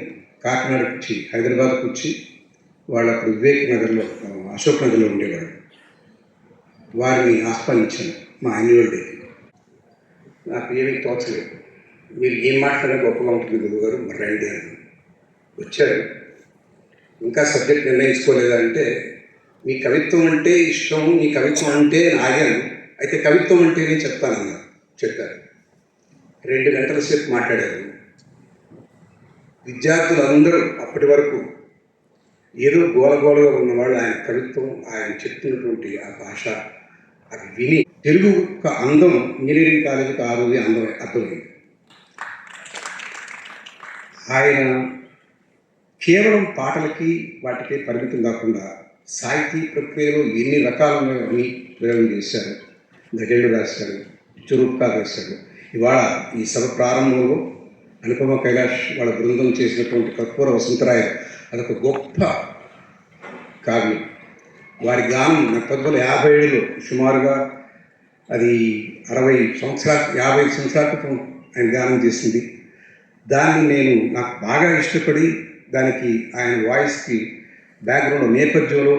కాకినాడకు వచ్చి హైదరాబాద్కు వచ్చి వాళ్ళు అప్పుడు వివేక్ నగర్లో అశోక్ నగర్లో ఉండేవాడు. వారిని ఆహ్వానించాను మా యాన్యువల్ డేకి. నాకు ఏమీ తోచలేదు. మీరు ఏం మాట్లాడినా గొప్పగా ఉంటుంది గురువు గారు, మరి రండి అని వచ్చారు. ఇంకా సబ్జెక్ట్ నిర్ణయించుకోలేదంటే మీ కవిత్వం అంటే ఇష్టం, మీ కవిత్వం అంటే ఆగాను, అయితే కవిత్వం అంటే నేను చెప్తానన్నారు. చెప్పారు. 2 గంటల సేపు మాట్లాడారు. విద్యార్థులందరూ అప్పటి వరకు ఏదో గోలగోలగా ఉన్నవాళ్ళు ఆయన కవిత్వం, ఆయన చెప్తున్నటువంటి ఆ భాష అది విని తెలుగు యొక్క అందం ఇంజనీరింగ్ కాలేజీకి ఆ రోజు అర్థమైంది. ఆయన కేవలం పాటలకి వాటికి పరిమితం కాకుండా సాహితీ ప్రక్రియలో ఎన్ని రకాలని ప్రయోగం చేశారు. గజళ్ళు రాశారు, చురుక్కాలు రాశారు. ఇవాళ ఈ సభ ప్రారంభంలో అనుపమ కైలాష్ వాళ్ళ బృందం చేసినటువంటి కర్పూర వసంతరాయ అదొక గొప్ప కావ్యం. వారి గానం 1957లో సుమారుగా అది 50 సంవత్సరాల క్రితం ఆయన గానం చేసింది. దాన్ని నాకు బాగా ఇష్టపడి దానికి ఆయన వాయిస్కి బ్యాక్గ్రౌండ్ నేపథ్యంలో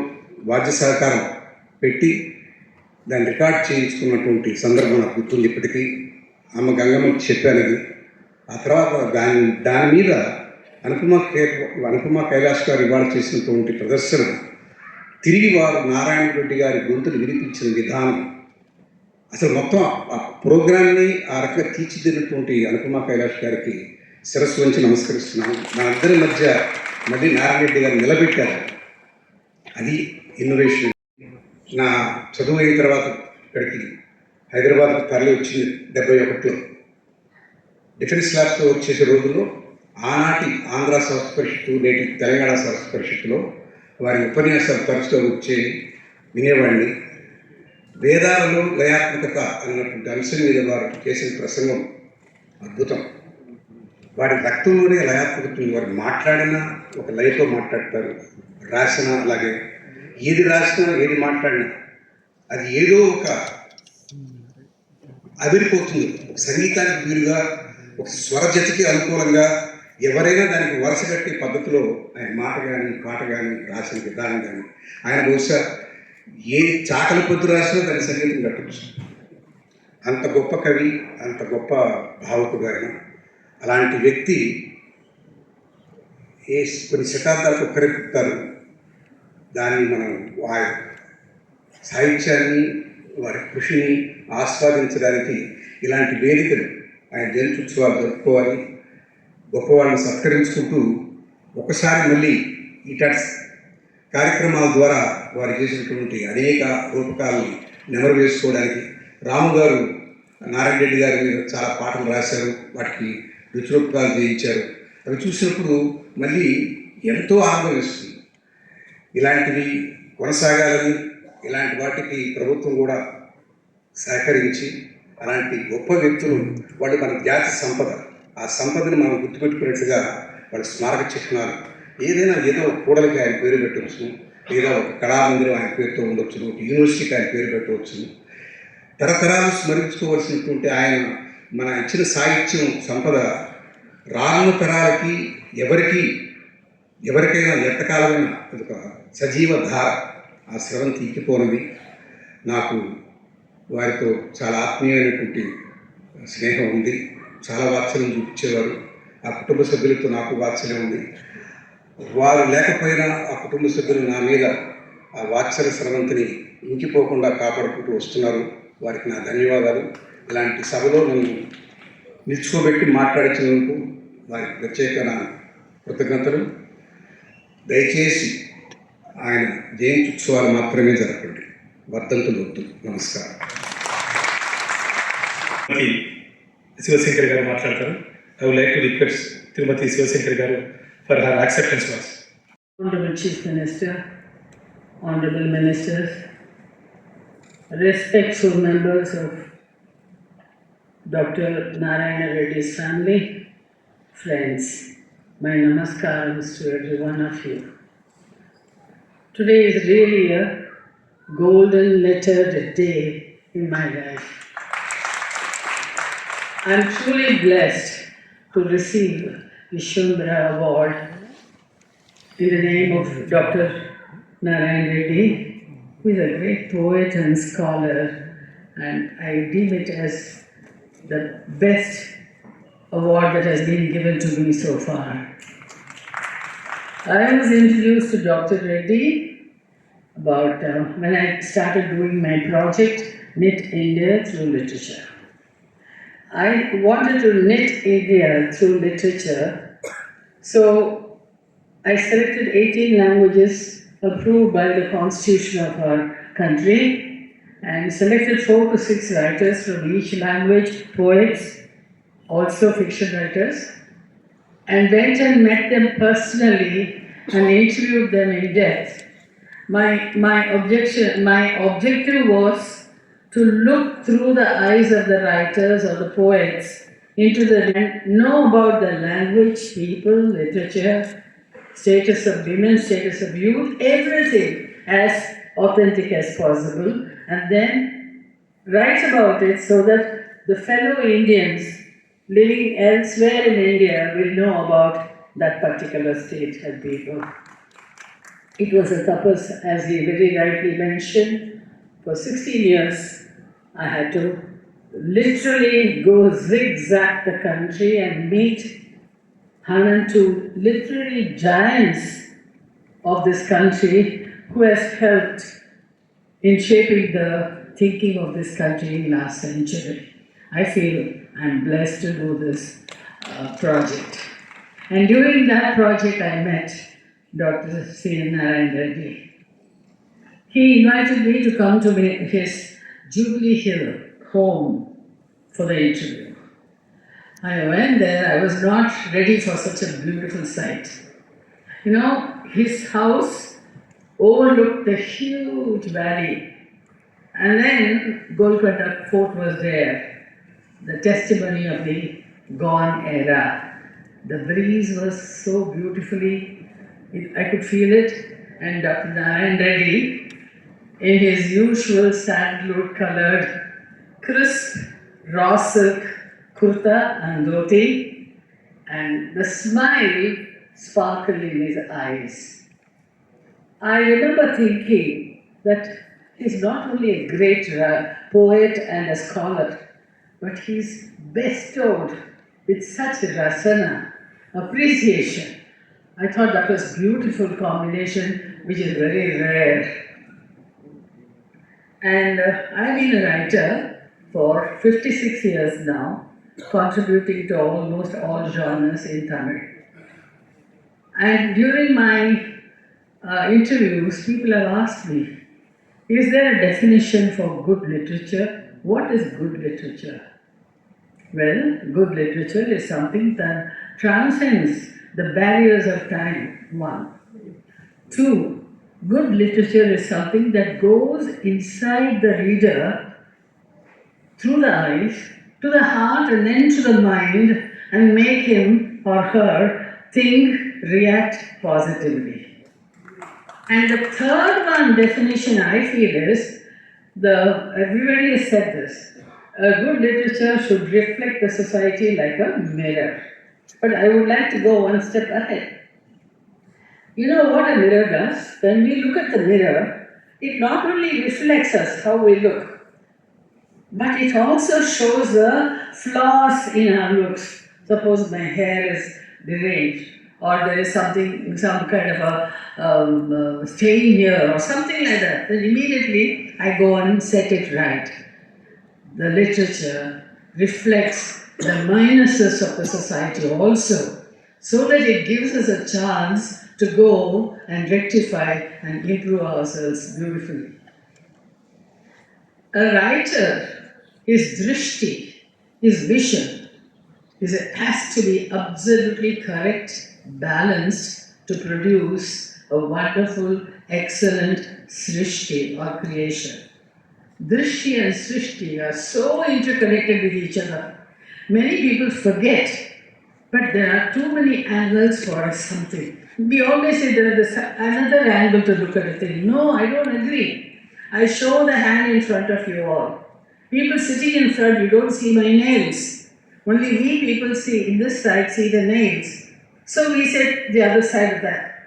వాద్య సహకారం పెట్టి దాన్ని రికార్డ్ చేయించుకున్నటువంటి సందర్భం నాకు గుర్తుంది ఇప్పటికీ. అమ్మ గంగమ్మకి చెప్పానది. ఆ తర్వాత దాని మీద అనుపమ కైలాష్ గారు ఇవాళ చేసినటువంటి ప్రదర్శన తిరిగి వారు నారాయణ రెడ్డి గారి గొంతులు వినిపించిన విధానం, అసలు మొత్తం ఆ ప్రోగ్రామ్ని ఆ రకంగా తీర్చిదిద్దినటువంటి అనుపమ కైలాష్ గారికి శిరస్సు వంచి నమస్కరిస్తున్నాను. మా ఇద్దరి మధ్య మళ్ళీ నారాయణ రెడ్డి గారు నిలబెట్టారు. అది ఇన్నోవేషన్. నా చదువు అయిన తర్వాత ఇక్కడికి హైదరాబాద్కి తరలి వచ్చింది 71లో. డిఫెన్స్ ల్యాబ్స్లో వర్క్ చేసే రోజుల్లో ఆనాటి ఆంధ్ర సంస్కృత పరిషత్తు, నేటి తెలంగాణ సంస్కృత పరిషత్తులో వారి ఉపన్యాసాలు తరచుగా వచ్చేవి, వినేవాడిని. వేదాలలో లయాత్మకత అన్నటువంటి అంశం మీద వారు చేసిన ప్రసంగం అద్భుతం. వారి రక్తంలోనే లయాత్మకత ఉంది. వారు మాట్లాడినా ఒక లయతో మాట్లాడతారు, రాసినా అలాగే. ఏది రాసినా ఏది మాట్లాడినా అది ఏదో ఒక అదిరిపోతుంది. సంగీతానికి వీరుగా ఒక స్వరజతికి అనుకూలంగా ఎవరైనా దానికి వరుస కట్టే పద్ధతిలో ఆయన మాట కానీ పాట కానీ రాసిన విధానం కానీ ఆయన బహుశా ఏ చాకలి పొద్దు రాసినా దాని సంగీతం కట్టవచ్చు. అంత గొప్ప కవి, అంత గొప్ప భావకుడు ఆయన. అలాంటి వ్యక్తి కొన్ని శతాబ్దాలకు ఒక్కరెక్కుతారు. దాన్ని మనం వారి సాహిత్యాన్ని, వారి కృషిని ఆస్వాదించడానికి ఇలాంటి వేదికలు ఆయన జయంతి ఉత్సవాలు జరుపుకోవాలి. గొప్పవాళ్ళని సత్కరించుకుంటూ ఒకసారి మళ్ళీ ఇటాట్స్ కార్యక్రమాల ద్వారా వారు చేసినటువంటి అనేక రూపకాలను నెమరు వేసుకోవడానికి రాము గారు నారాయణ రెడ్డి గారి మీద చాలా పాటలు రాశారు, వాటికి రుచిరూపకాలు చేయించారు. అవి చూసినప్పుడు మళ్ళీ ఎంతో ఆనందం వేస్తుంది. ఇలాంటివి కొనసాగాలని, ఇలాంటి వాటికి ప్రభుత్వం కూడా సహకరించి అలాంటి గొప్ప వ్యక్తులు వాళ్ళు మన జాతి సంపద, ఆ సంపదని మనం గుర్తుపెట్టుకున్నట్టుగా వాళ్ళ స్మారక చిహ్నాలు ఏదో కూడలికి ఆయన పేరు పెట్టవచ్చు, లేదా ఒక కళామందిరం ఆయన పేరుతో ఉండొచ్చు, ఒక యూనివర్సిటీకి ఆయన పేరు పెట్టవచ్చు. తరతరాలు స్మరించుకోవాల్సినటువంటి ఆయన మన ఇచ్చిన సాహిత్యం సంపద రానున్న తరాలకి ఎవరికైనా ఎంతకాలమైన ఒక సజీవ ధార, ఆ స్రవం తీకిపోనది. నాకు వారితో చాలా ఆత్మీయమైనటువంటి స్నేహం ఉంది. చాలా వాత్సల్యం చూపించేవారు. ఆ కుటుంబ సభ్యులతో నాకు వాత్సల్యం ఉంది. వారు లేకపోయినా ఆ కుటుంబ సభ్యులు నా మీద ఆ వాత్సల్య స్రవంతిని ఇంకిపోకుండా కాపాడుకుంటూ వస్తున్నారు. వారికి నా ధన్యవాదాలు. ఇలాంటి సభలో నన్ను నిల్చుకోబెట్టి మాట్లాడించినందుకు వారికి ప్రత్యేక నా కృతజ్ఞతలు. దయచేసి ఆయన జయంతి ఉత్సవాలు మాత్రమే జరపండి, వర్ధంతులు వద్దు. నమస్కారం. శివశంకర్ గారు మాట్లాడతారు. I would like to request Thirumathi Shivashankar garu for her acceptance words. Honorable Chief Minister, Honorable Ministers, respectful members of Dr. Narayana Reddy's family, friends, my namaskarams to every one of you. Today is really a golden lettered day in my life. I am truly blessed to receive Vishwambara Award in the name of Dr. Narayana Reddy, who is a great poet and scholar, and I deem it as the best award that has been given to me so far. I was introduced to Dr. Reddy about when I started doing my project, Knit India Through Literature. I wanted to knit India through literature, so I selected 18 languages approved by the constitution of our country and selected 4 to 6 writers from each language, poets, also fiction writers, and went and met them personally and interviewed them in depth. My objective was to look through the eyes of the writers or the poets into and know about the language, people, literature, status of women, status of youth, everything as authentic as possible, and then write about it so that the fellow Indians living elsewhere in India will know about that particular state and people. It was a tapas, as he very rightly mentioned. For 16 years, I had to literally go zigzag the country and meet 102 literary giants of this country who has helped in shaping the thinking of this country in last century. I feel I'm blessed to do this project. And during that project, I met Dr. C. Narayana Reddy. He invited me to come to his Jubilee Hill home for the interview. I went there. I was not ready for such a beautiful sight. You know, his house overlooked the huge valley. And then Golconda Fort was there, the testimony of the gone era. The breeze was so beautifully, I could feel it. And Dr. Narayana Reddy, in his usual sandalwood colored, crisp, raw silk kurta and dhoti, and the smile sparkled in his eyes. I remember thinking that he's not only a great poet and a scholar, but he's bestowed with such rasana, appreciation. I thought that was beautiful combination, which is very rare. And I've been a writer for 56 years now, contributing to almost all genres in Tamil. And during my interviews, people have asked me, is there a definition for good literature? What is good literature? Well, good literature is something that transcends the barriers of time, one. Two, good literature is something that goes inside the reader through the eyes, to the heart and then to the mind and make him or her think, react positively. And the third one definition I feel is, everybody has said this, a good literature should reflect the society like a mirror. But I would like to go one step ahead. You know what a mirror does? When we look at the mirror, it not only reflects us how we look, but it also shows the flaws in our looks. Suppose my hair is deranged, or there is some kind of a stain here, or something like that. Then immediately I go and set it right. The literature reflects the minuses of the society also, so that it gives us a chance to go and rectify and improve ourselves beautifully. A writer, his drishti, his vision, has to be absolutely correct, balanced to produce a wonderful, excellent srishti or creation. Drishti and srishti are so interconnected with each other. Many people forget, but there are too many angles for something. We always say there is another angle to look at a thing. No, I don't agree. I show the hand in front of you all. People sitting in front, you don't see my nails. Only we people see, in this side, see the nails. So we said the other side of that,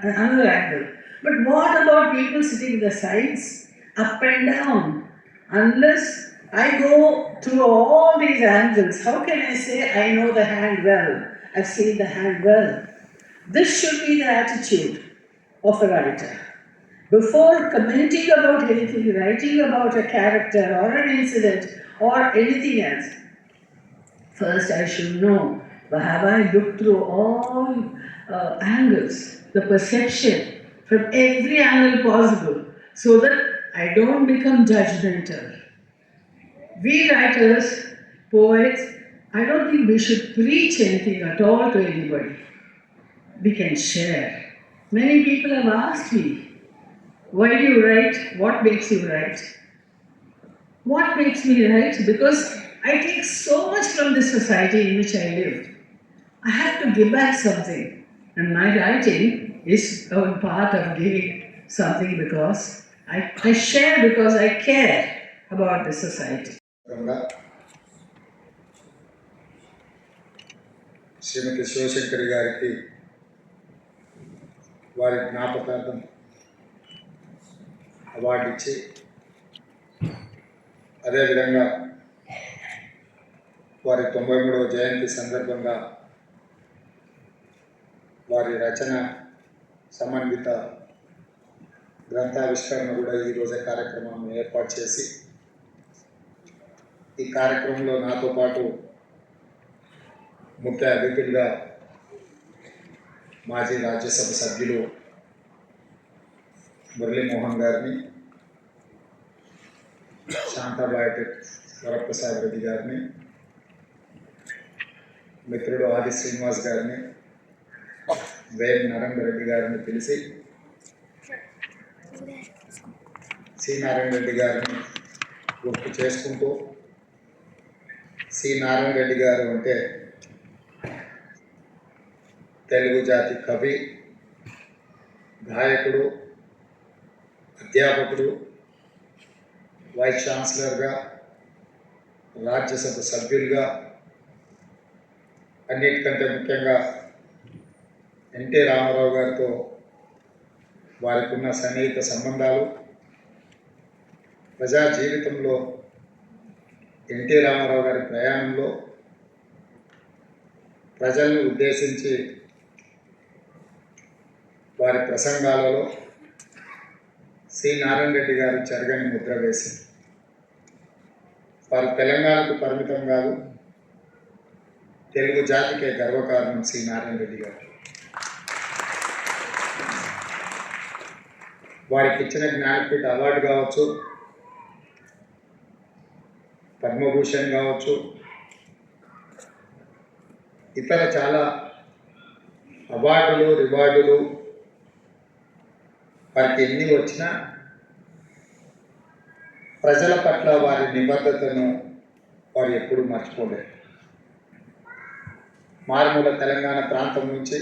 another angle. But what about people sitting in the sides? Up and down. Unless I go through all these angles, how can I say I know the hand well? I've seen the hand well. This should be the attitude of a writer. Before commenting about anything, writing about a character or an incident or anything else, first I should know, have I looked through all angles, the perception from every angle possible, so that I don't become judgmental. We writers, poets, I don't think we should preach anything at all to anybody. We can share. Many people have asked me, why do you write? What makes you write? What makes me write? Because I take so much from the society in which I live. I have to give back something. And my writing is a part of giving something, because I share because I care about the society. శ్రీమతి శివశంకర్ గారికి వారి జ్ఞాపకార్థం award ఇచ్చి, అదేవిధంగా వారి 93వ జయంతి సందర్భంగా వారి రచన సమన్విత గ్రంథావిష్కరణ కూడా ఈరోజే కార్యక్రమాన్ని ఏర్పాటు చేసి, ఈ కార్యక్రమంలో నాతో పాటు ముఖ్య అతిథులుగా మాజీ రాజ్యసభ సభ్యులు మురళీమోహన్ గారిని, శాంతాబాయి వరప్రసాద్ రెడ్డి గారిని, మిత్రుడు ఆది శ్రీనివాస్ గారిని, వేం నారాయణ రెడ్డి గారిని పిలిచి సి నారాయణ రెడ్డి గారిని గుర్తు చేసుకుంటూ, సి నారాయణ రెడ్డి గారు అంటే తెలుగు జాతి కవి, గాయకుడు, అధ్యాపకుడు, వైస్ ఛాన్సలర్గా, రాజ్యసభ సభ్యులుగా, అన్నిటికంటే ముఖ్యంగా ఎన్టీ రామారావు గారితో వారికి ఉన్న సన్నిహిత సంబంధాలు, ప్రజా జీవితంలో ఎన్టీ రామారావు గారి ప్రయాణంలో ప్రజలను ఉద్దేశించి వారి ప్రసంగాలలో సి నారాయణ రెడ్డి గారు చెరగని ముద్ర వేసి వారు తెలంగాణకు పరిమితం కాదు, తెలుగు జాతికే గర్వకారణం సి నారాయణ రెడ్డి గారు. వారికి ఇచ్చిన జ్ఞానపీఠ అవార్డు కావచ్చు, పద్మభూషణ్ కావచ్చు, ఇతర చాలా అవార్డులు రివార్డులు వారికి ఎన్ని వచ్చినా ప్రజల పట్ల వారి నిబద్ధతను వారు ఎప్పుడూ మర్చిపోలేరు. మారుమూల తెలంగాణ ప్రాంతం నుంచి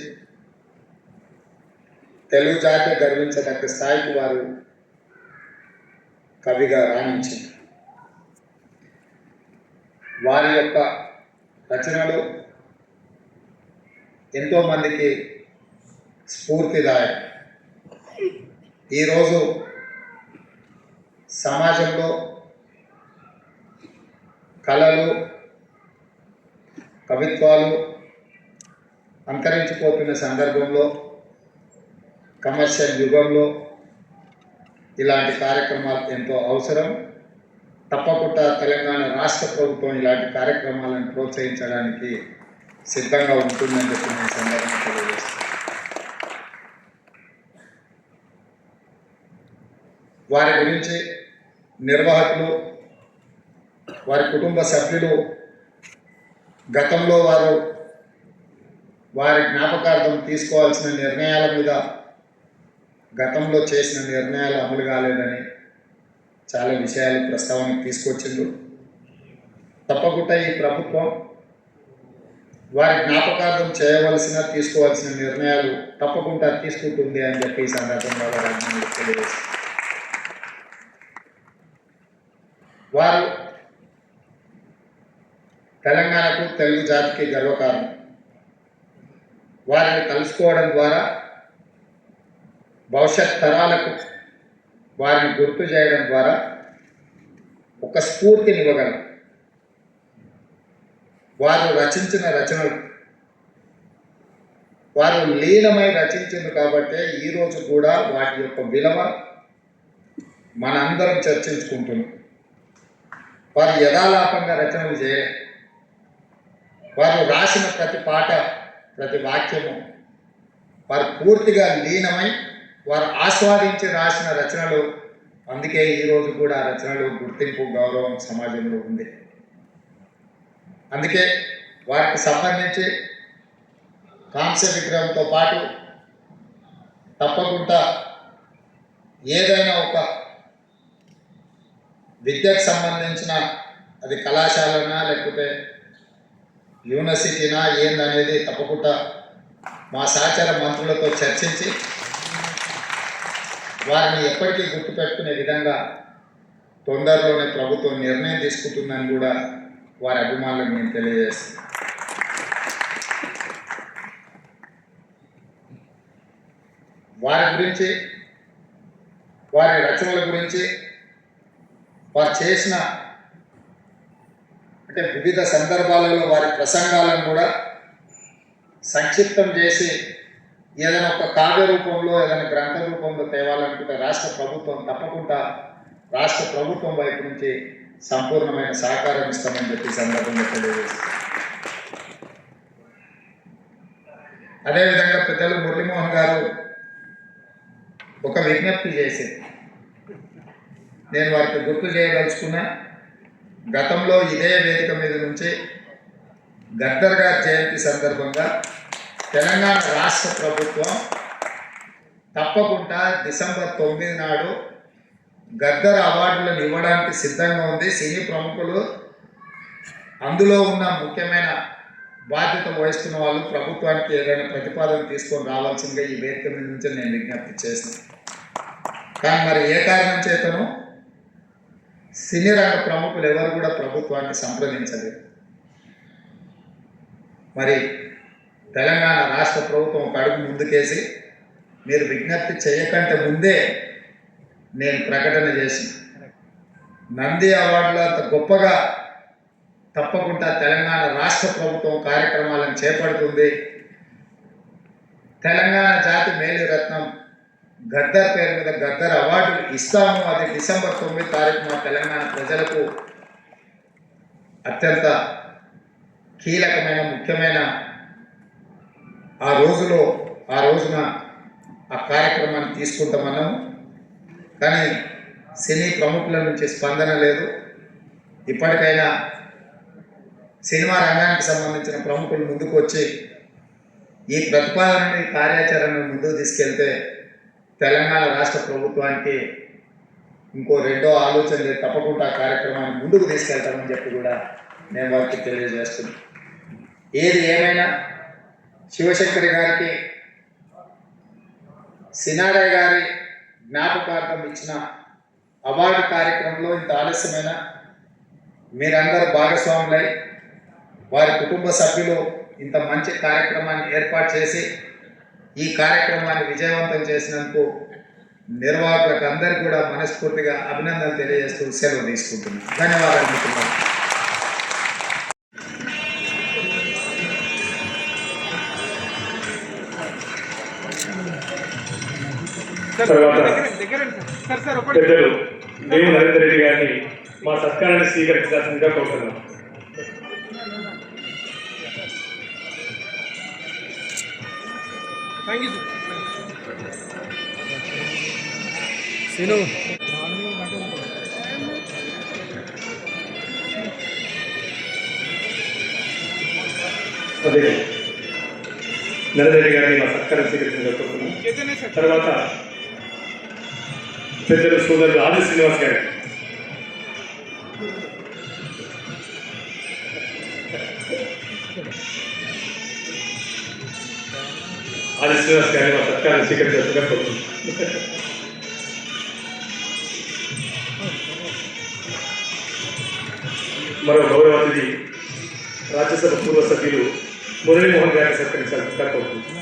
తెలుగు జాతి గర్వించదగ్గ స్థాయికి వారు కవిగా రాణించింది. వారి యొక్క రచనలు ఎంతోమందికి స్ఫూర్తిదాయకం. ఈరోజు సమాజంలో కళలు, కవిత్వాలు అంతరించిపోతున్న సందర్భంలో, కమర్షియల్ యుగంలో ఇలాంటి కార్యక్రమాలు ఎంతో అవసరం. తప్పకుండా తెలంగాణ రాష్ట్ర ప్రభుత్వం ఇలాంటి కార్యక్రమాలను ప్రోత్సహించడానికి సిద్ధంగా ఉంటుందని చెప్పి నేను సందర్భంగా తెలియజేస్తాను. వారి గురించి నిర్వాహకులు, వారి కుటుంబ సభ్యులు గతంలో వారి జ్ఞాపకార్థం తీసుకోవాల్సిన నిర్ణయాల మీద గతంలో చేసిన నిర్ణయాలు అమలు కాలేదని చాలా విషయాలు ప్రస్తావనకు తీసుకొచ్చిండ్రు. తప్పకుండా ఈ ప్రభుత్వం వారి జ్ఞాపకార్థం తీసుకోవాల్సిన నిర్ణయాలు తప్పకుండా తీసుకుంటుంది అని చెప్పి ఈ సందర్భంగా వారు తెలియజేస్తారు. వారు తెలంగాణకు, తెలుగు జాతికి గర్వకారణం. వారిని కలుసుకోవడం ద్వారా భవిష్యత్ తరాలకు వారిని గుర్తు చేయడం ద్వారా ఒక స్ఫూర్తినివ్వగలం. వారు రచించిన రచనలు వారు లీనమై రచించింది కాబట్టి ఈరోజు కూడా వాటి యొక్క విలువ మనందరం చర్చించుకుంటున్నాం. వారు యథాలాపంగా రచనలు చేయలేదు. వారు రాసిన ప్రతి పాట, ప్రతి వాక్యము వారు పూర్తిగా లీనమై వారు ఆస్వాదించి రాసిన రచనలు. అందుకే ఈరోజు కూడా రచనలు గుర్తింపు, గౌరవం సమాజంలో ఉంది. అందుకే వారికి సంబంధించి కాంస్య విగ్రహంతో పాటు తప్పకుండా ఏదైనా ఒక విద్యకు సంబంధించిన, అది కళాశాలనా లేకపోతే యూనివర్సిటీనా ఏందనేది తప్పకుండా మా సహచర మంత్రులతో చర్చించి వారిని ఎప్పటికీ గుర్తుపెట్టుకునే విధంగా తొందరలోనే ప్రభుత్వం నిర్ణయం తీసుకుంటుందని కూడా వారి అభిమానులకు నేను తెలియజేస్తాను. వారి గురించి, వారి రచనల గురించి, వారు చేసిన వివిధ సందర్భాలలో వారి ప్రసంగాలను కూడా సంక్షిప్తం చేసి ఏదైనా ఒక కావ్య రూపంలో, ఏదైనా గ్రంథ రూపంలో తేవాలనుకుంటే రాష్ట్ర ప్రభుత్వం తప్పకుండా రాష్ట్ర ప్రభుత్వం వైపు నుంచి సంపూర్ణమైన సహకారం ఇస్తామని చెప్పి సందర్భంగా తెలియజేస్తాం. అదేవిధంగా పెద్దలు మురళీమోహన్ గారు ఒక విజ్ఞప్తి చేసి నేను వారికి గుర్తు చేయదలుచుకున్నా. గతంలో ఇదే వేదిక మీద నుంచి గద్దర్ గారి జయంతి సందర్భంగా తెలంగాణ రాష్ట్ర ప్రభుత్వం తప్పకుండా డిసెంబర్ 9 నాడు గద్దర్ అవార్డులను ఇవ్వడానికి సిద్ధంగా ఉంది. సినీ ప్రముఖులు, అందులో ఉన్న ముఖ్యమైన బాధ్యత వహిస్తున్న వాళ్ళు ప్రభుత్వానికి ఏదైనా ప్రతిపాదన తీసుకొని రావాల్సిందిగా ఈ వేదిక మీద నుంచి నేను విజ్ఞప్తి చేశాను. కానీ మరి ఏ కారణం చేతను సినీ రంగ ప్రముఖులు ఎవరు కూడా ప్రభుత్వాన్ని సంప్రదించలేదు. మరి తెలంగాణ రాష్ట్ర ప్రభుత్వం ఒక అడుగు ముందుకేసి మీరు విజ్ఞప్తి చేయకంటే ముందే నేను ప్రకటన చేసి నంది అవార్డులో అంత గొప్పగా తప్పకుండా తెలంగాణ రాష్ట్ర ప్రభుత్వం కార్యక్రమాలను చేపడుతుంది. తెలంగాణ జాతి మేలురత్నం గద్దర్ పేరు మీద గద్దర్ అవార్డులు ఇస్తాము. అది డిసెంబర్ 9 తారీఖు మా తెలంగాణ ప్రజలకు అత్యంత కీలకమైన ముఖ్యమైన ఆ రోజున ఆ కార్యక్రమాన్ని తీసుకుంటామన్నాము. కానీ సినీ ప్రముఖుల నుంచి స్పందన లేదు. ఇప్పటికైనా సినిమా రంగానికి సంబంధించిన ప్రముఖులు ముందుకు వచ్చి ఈ ప్రతిపాదనని కార్యాచరణను ముందుకు తీసుకెళ్తే తెలంగాణ రాష్ట్ర ప్రభుత్వానికి ఇంకో రెండో ఆలోచన లేదు, తప్పకుండా కార్యక్రమాన్ని ముందుకు తీసుకెళ్తామని చెప్పి కూడా నేను వారికి తెలియజేస్తున్నాను. ఏది ఏమైనా శివశంకరి గారికి సినారే గారి జ్ఞాపకార్థం ఇచ్చిన అవార్డు కార్యక్రమంలో ఇంత ఆలస్యమైన మీరందరూ భాగస్వాములై వారి కుటుంబ సభ్యులు ఇంత మంచి కార్యక్రమాన్ని ఏర్పాటు చేసి ఈ కార్యక్రమాన్ని విజయవంతం చేసినందుకు నిర్వాహకులకు అందరికీ కూడా మనస్ఫూర్తిగా అభినందనలు తెలియజేస్తూ సెలవు తీసుకుంటున్నాను. ధన్యవాదాలు మిత్రులారా. పెద్దలు దేవి నరేందర్ రెడ్డి గారిని మా సత్కారాన్ని స్వీకరించాల్సిందిగా కోరుతున్నాం. అదే నరేందర్ రెడ్డి గారిని మా సత్కారం స్వీకరించాల్సిందిగా కోరుతున్నాం. తర్వాత పెద్దలు సోదరుడు ఆది శ్రీనివాస్ గారు మా సత్కారం స్వీకరించాల్సిందిగా కోరుతున్నాం. మరో గౌరవ అతిథి రాజ్యసభ పూర్వ సభ్యులు మురళీమోహన్ గారిని సత్కరించాల్సిందిగా కోరుతున్నాం.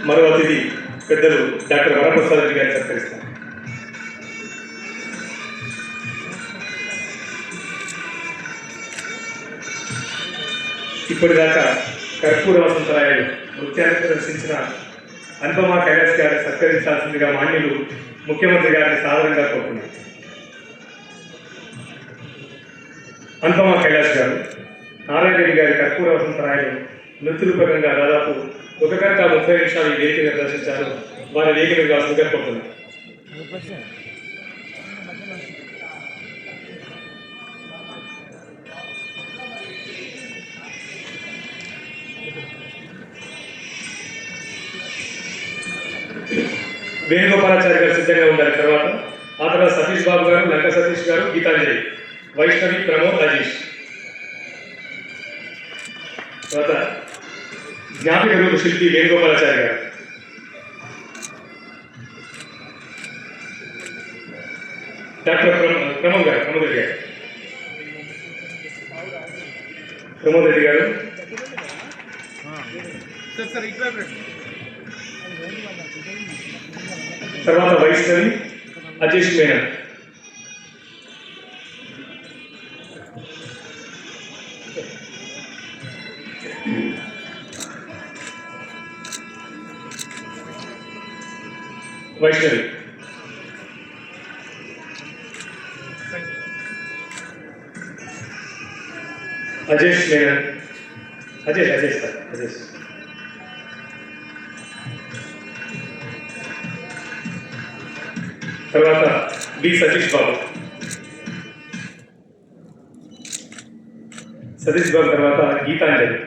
మరో అతిథి పెద్దలు డాక్టర్ వరప్రసాద్ రెడ్డి గారిని సత్కరిస్తారు. ఇప్పటిదాకా కర్పూర వసంతరాయలు నృత్యాన్ని ప్రదర్శించిన అనుపమ కైలాస్ గారిని సత్కరించాల్సిందిగా మాన్యులు ముఖ్యమంత్రి గారిని సాధారణంగా కోరుతున్నారు. అనుపమ కైలాస్ గారు నారాయణ రెడ్డి గారి కర్పూర వసంతరాయలు నృత్యరూపకంగా దాదాపు 1 గంట 30 నిమిషాలు ఈ వేదిక ప్రదర్శించారు. వారి వేదిక కావాల్సిందిగా కోరుతున్నారు. వేణుగోపాలాచారి గారు సిద్ధంగా ఉండాలి. ఆ తర్వాత సతీష్ బాబు గారు, లంక సతీష్ గారు, గీతాంజలి, వైష్ణవి, ప్రమోద్, అజీష్. తర్వాత జ్ఞాపిక రూప శిల్పి వేణుగోపాలాచారి గారు. డాక్టర్ ప్రమోద్ రెడ్డి గారు. ప్రమోద్ రెడ్డి గారు. తర్వాత వైష్ణవి, అజేష్ మేనన్. వైష్ణవి. అజేష్ మేనన్. అజేష్ సార్. తర్వాత బి సతీష్ బాబు. తర్వాత గీతాంజలి.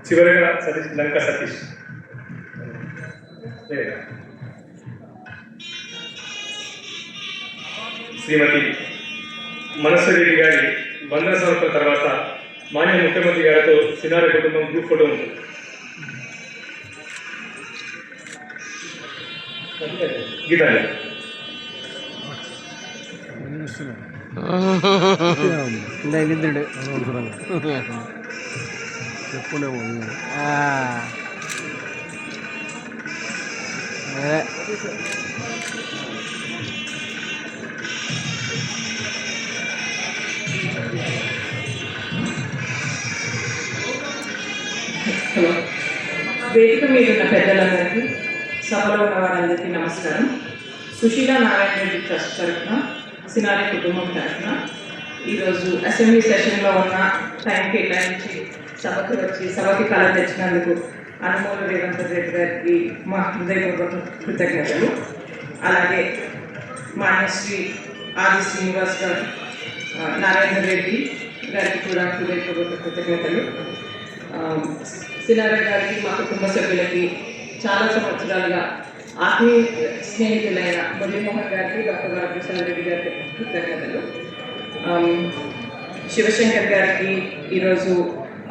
చివరిగా లంక సతీష్. శ్రీమతి మనస్వరెడ్డి గారి వందన సంవత్సరం తర్వాత మాన్య ముఖ్యమంత్రి గారితో సినారే కుటుంబం గ్రూప్ ఫోటో ఉంటుంది. గీతాంజలి. హలో, వేదిక మీద ఉన్న పెద్దలందరికీ, సభలో ఉన్న వారందరికీ నమస్కారం. సుశీల నారాయణ రెడ్డి ట్రస్ట్ తరఫున, సినారి కుటుంబం తరఫున ఈరోజు అసెంబ్లీ సెషన్లో ఉన్న టైం కేటాయించి సభకు వచ్చి సభకి కళ తెచ్చినందుకు అనుమోలు రేవంత్ రెడ్డి గారికి మా హృదయపూర్వక కృతజ్ఞతలు. అలాగే మాన్యశ్రీ ఆది శ్రీనివాస్ గారు, నారాయణ రెడ్డి గారికి కూడా హృదయపూర్వక కృతజ్ఞతలు. సినారెడ్డి గారికి, మా కుటుంబ సభ్యులకి చాలా సంవత్సరాలుగా ఆత్మీయ స్నేహితులైన మురళీమోహన్ గారికి, డాక్టర్ వరప్రసాద్ రెడ్డి గారికి కృతజ్ఞతలు. శివశంకర్ గారికి ఈరోజు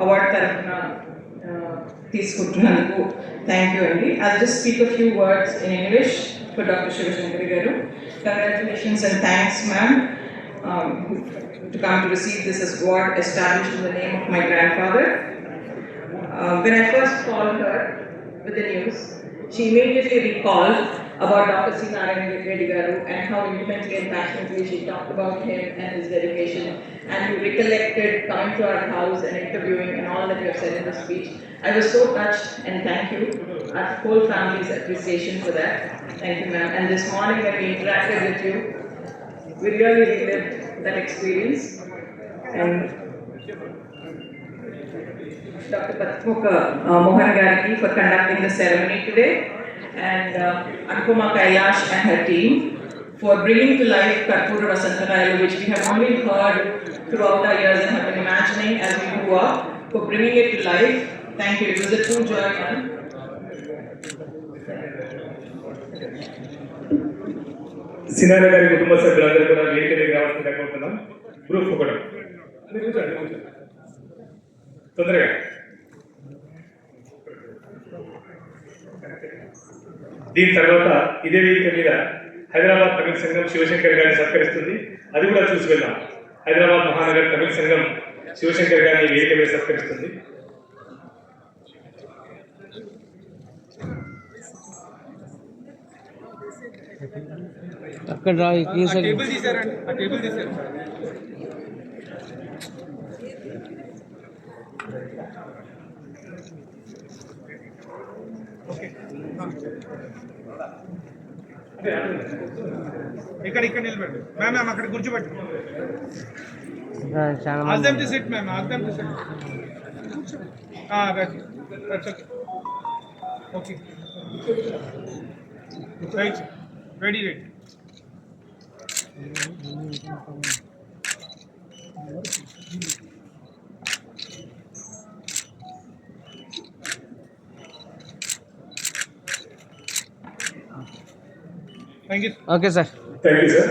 అవార్డు తరఫున తీసుకుంటున్నందుకు థ్యాంక్ యూ అండి. I just speak a few words in English for doctor Shivashankar garu. Congratulations and thanks ma'am to come to receive this award established in the name of my grandfather. When I first called her with the news, she immediately recalled about Dr. C. Narayana Reddy Garu and how intimately and passionately she talked about him and his dedication, and you recollected coming to our house and interviewing and all that you have said in the speech. I was so touched, and thank you. Our whole family's appreciation for that. Thank you, ma'am. And this morning when we interacted with you, we really relived that experience. And Dr. Patmukha Mohan Gargi for conducting the ceremony today, and Anupama Kailash and her team for bringing to life Karpura Vasantarayalu, which we have only heard throughout our years and have been imagining as we grew up, for bringing it to life. Thank you. It was a true joy, ma'am. Sinareddy గారి కుటుంబ సభ్యులందరూ కూడా వేదిక దగ్గర రావాల్సిందిగా కోరుతున్నాం. Group ఒకటి తొందరగా. దీని తర్వాత ఇదే వేదిక మీద హైదరాబాద్ తమిళ సంఘం శివశంకర్ గారిని సత్కరిస్తుంది. అది కూడా చూసి వెళ్దాం. హైదరాబాద్ మహానగర్ తమిళ సంఘం శివశంకర్ గారిని వేదిక మీద సత్కరిస్తుంది. అక్కడ టేబుల్ తీసారండి, ఆ టేబుల్ తీసారు. ఇక్కడ నిలబెట్టు మ్యామ్. మ్యామ్ అక్కడ కూర్చోబెట్టు. Ask them to sit, ma'am. Ask them to sit. That's okay. Okay. Right. Ready. Thank you. Okay, sir. Thank you, sir.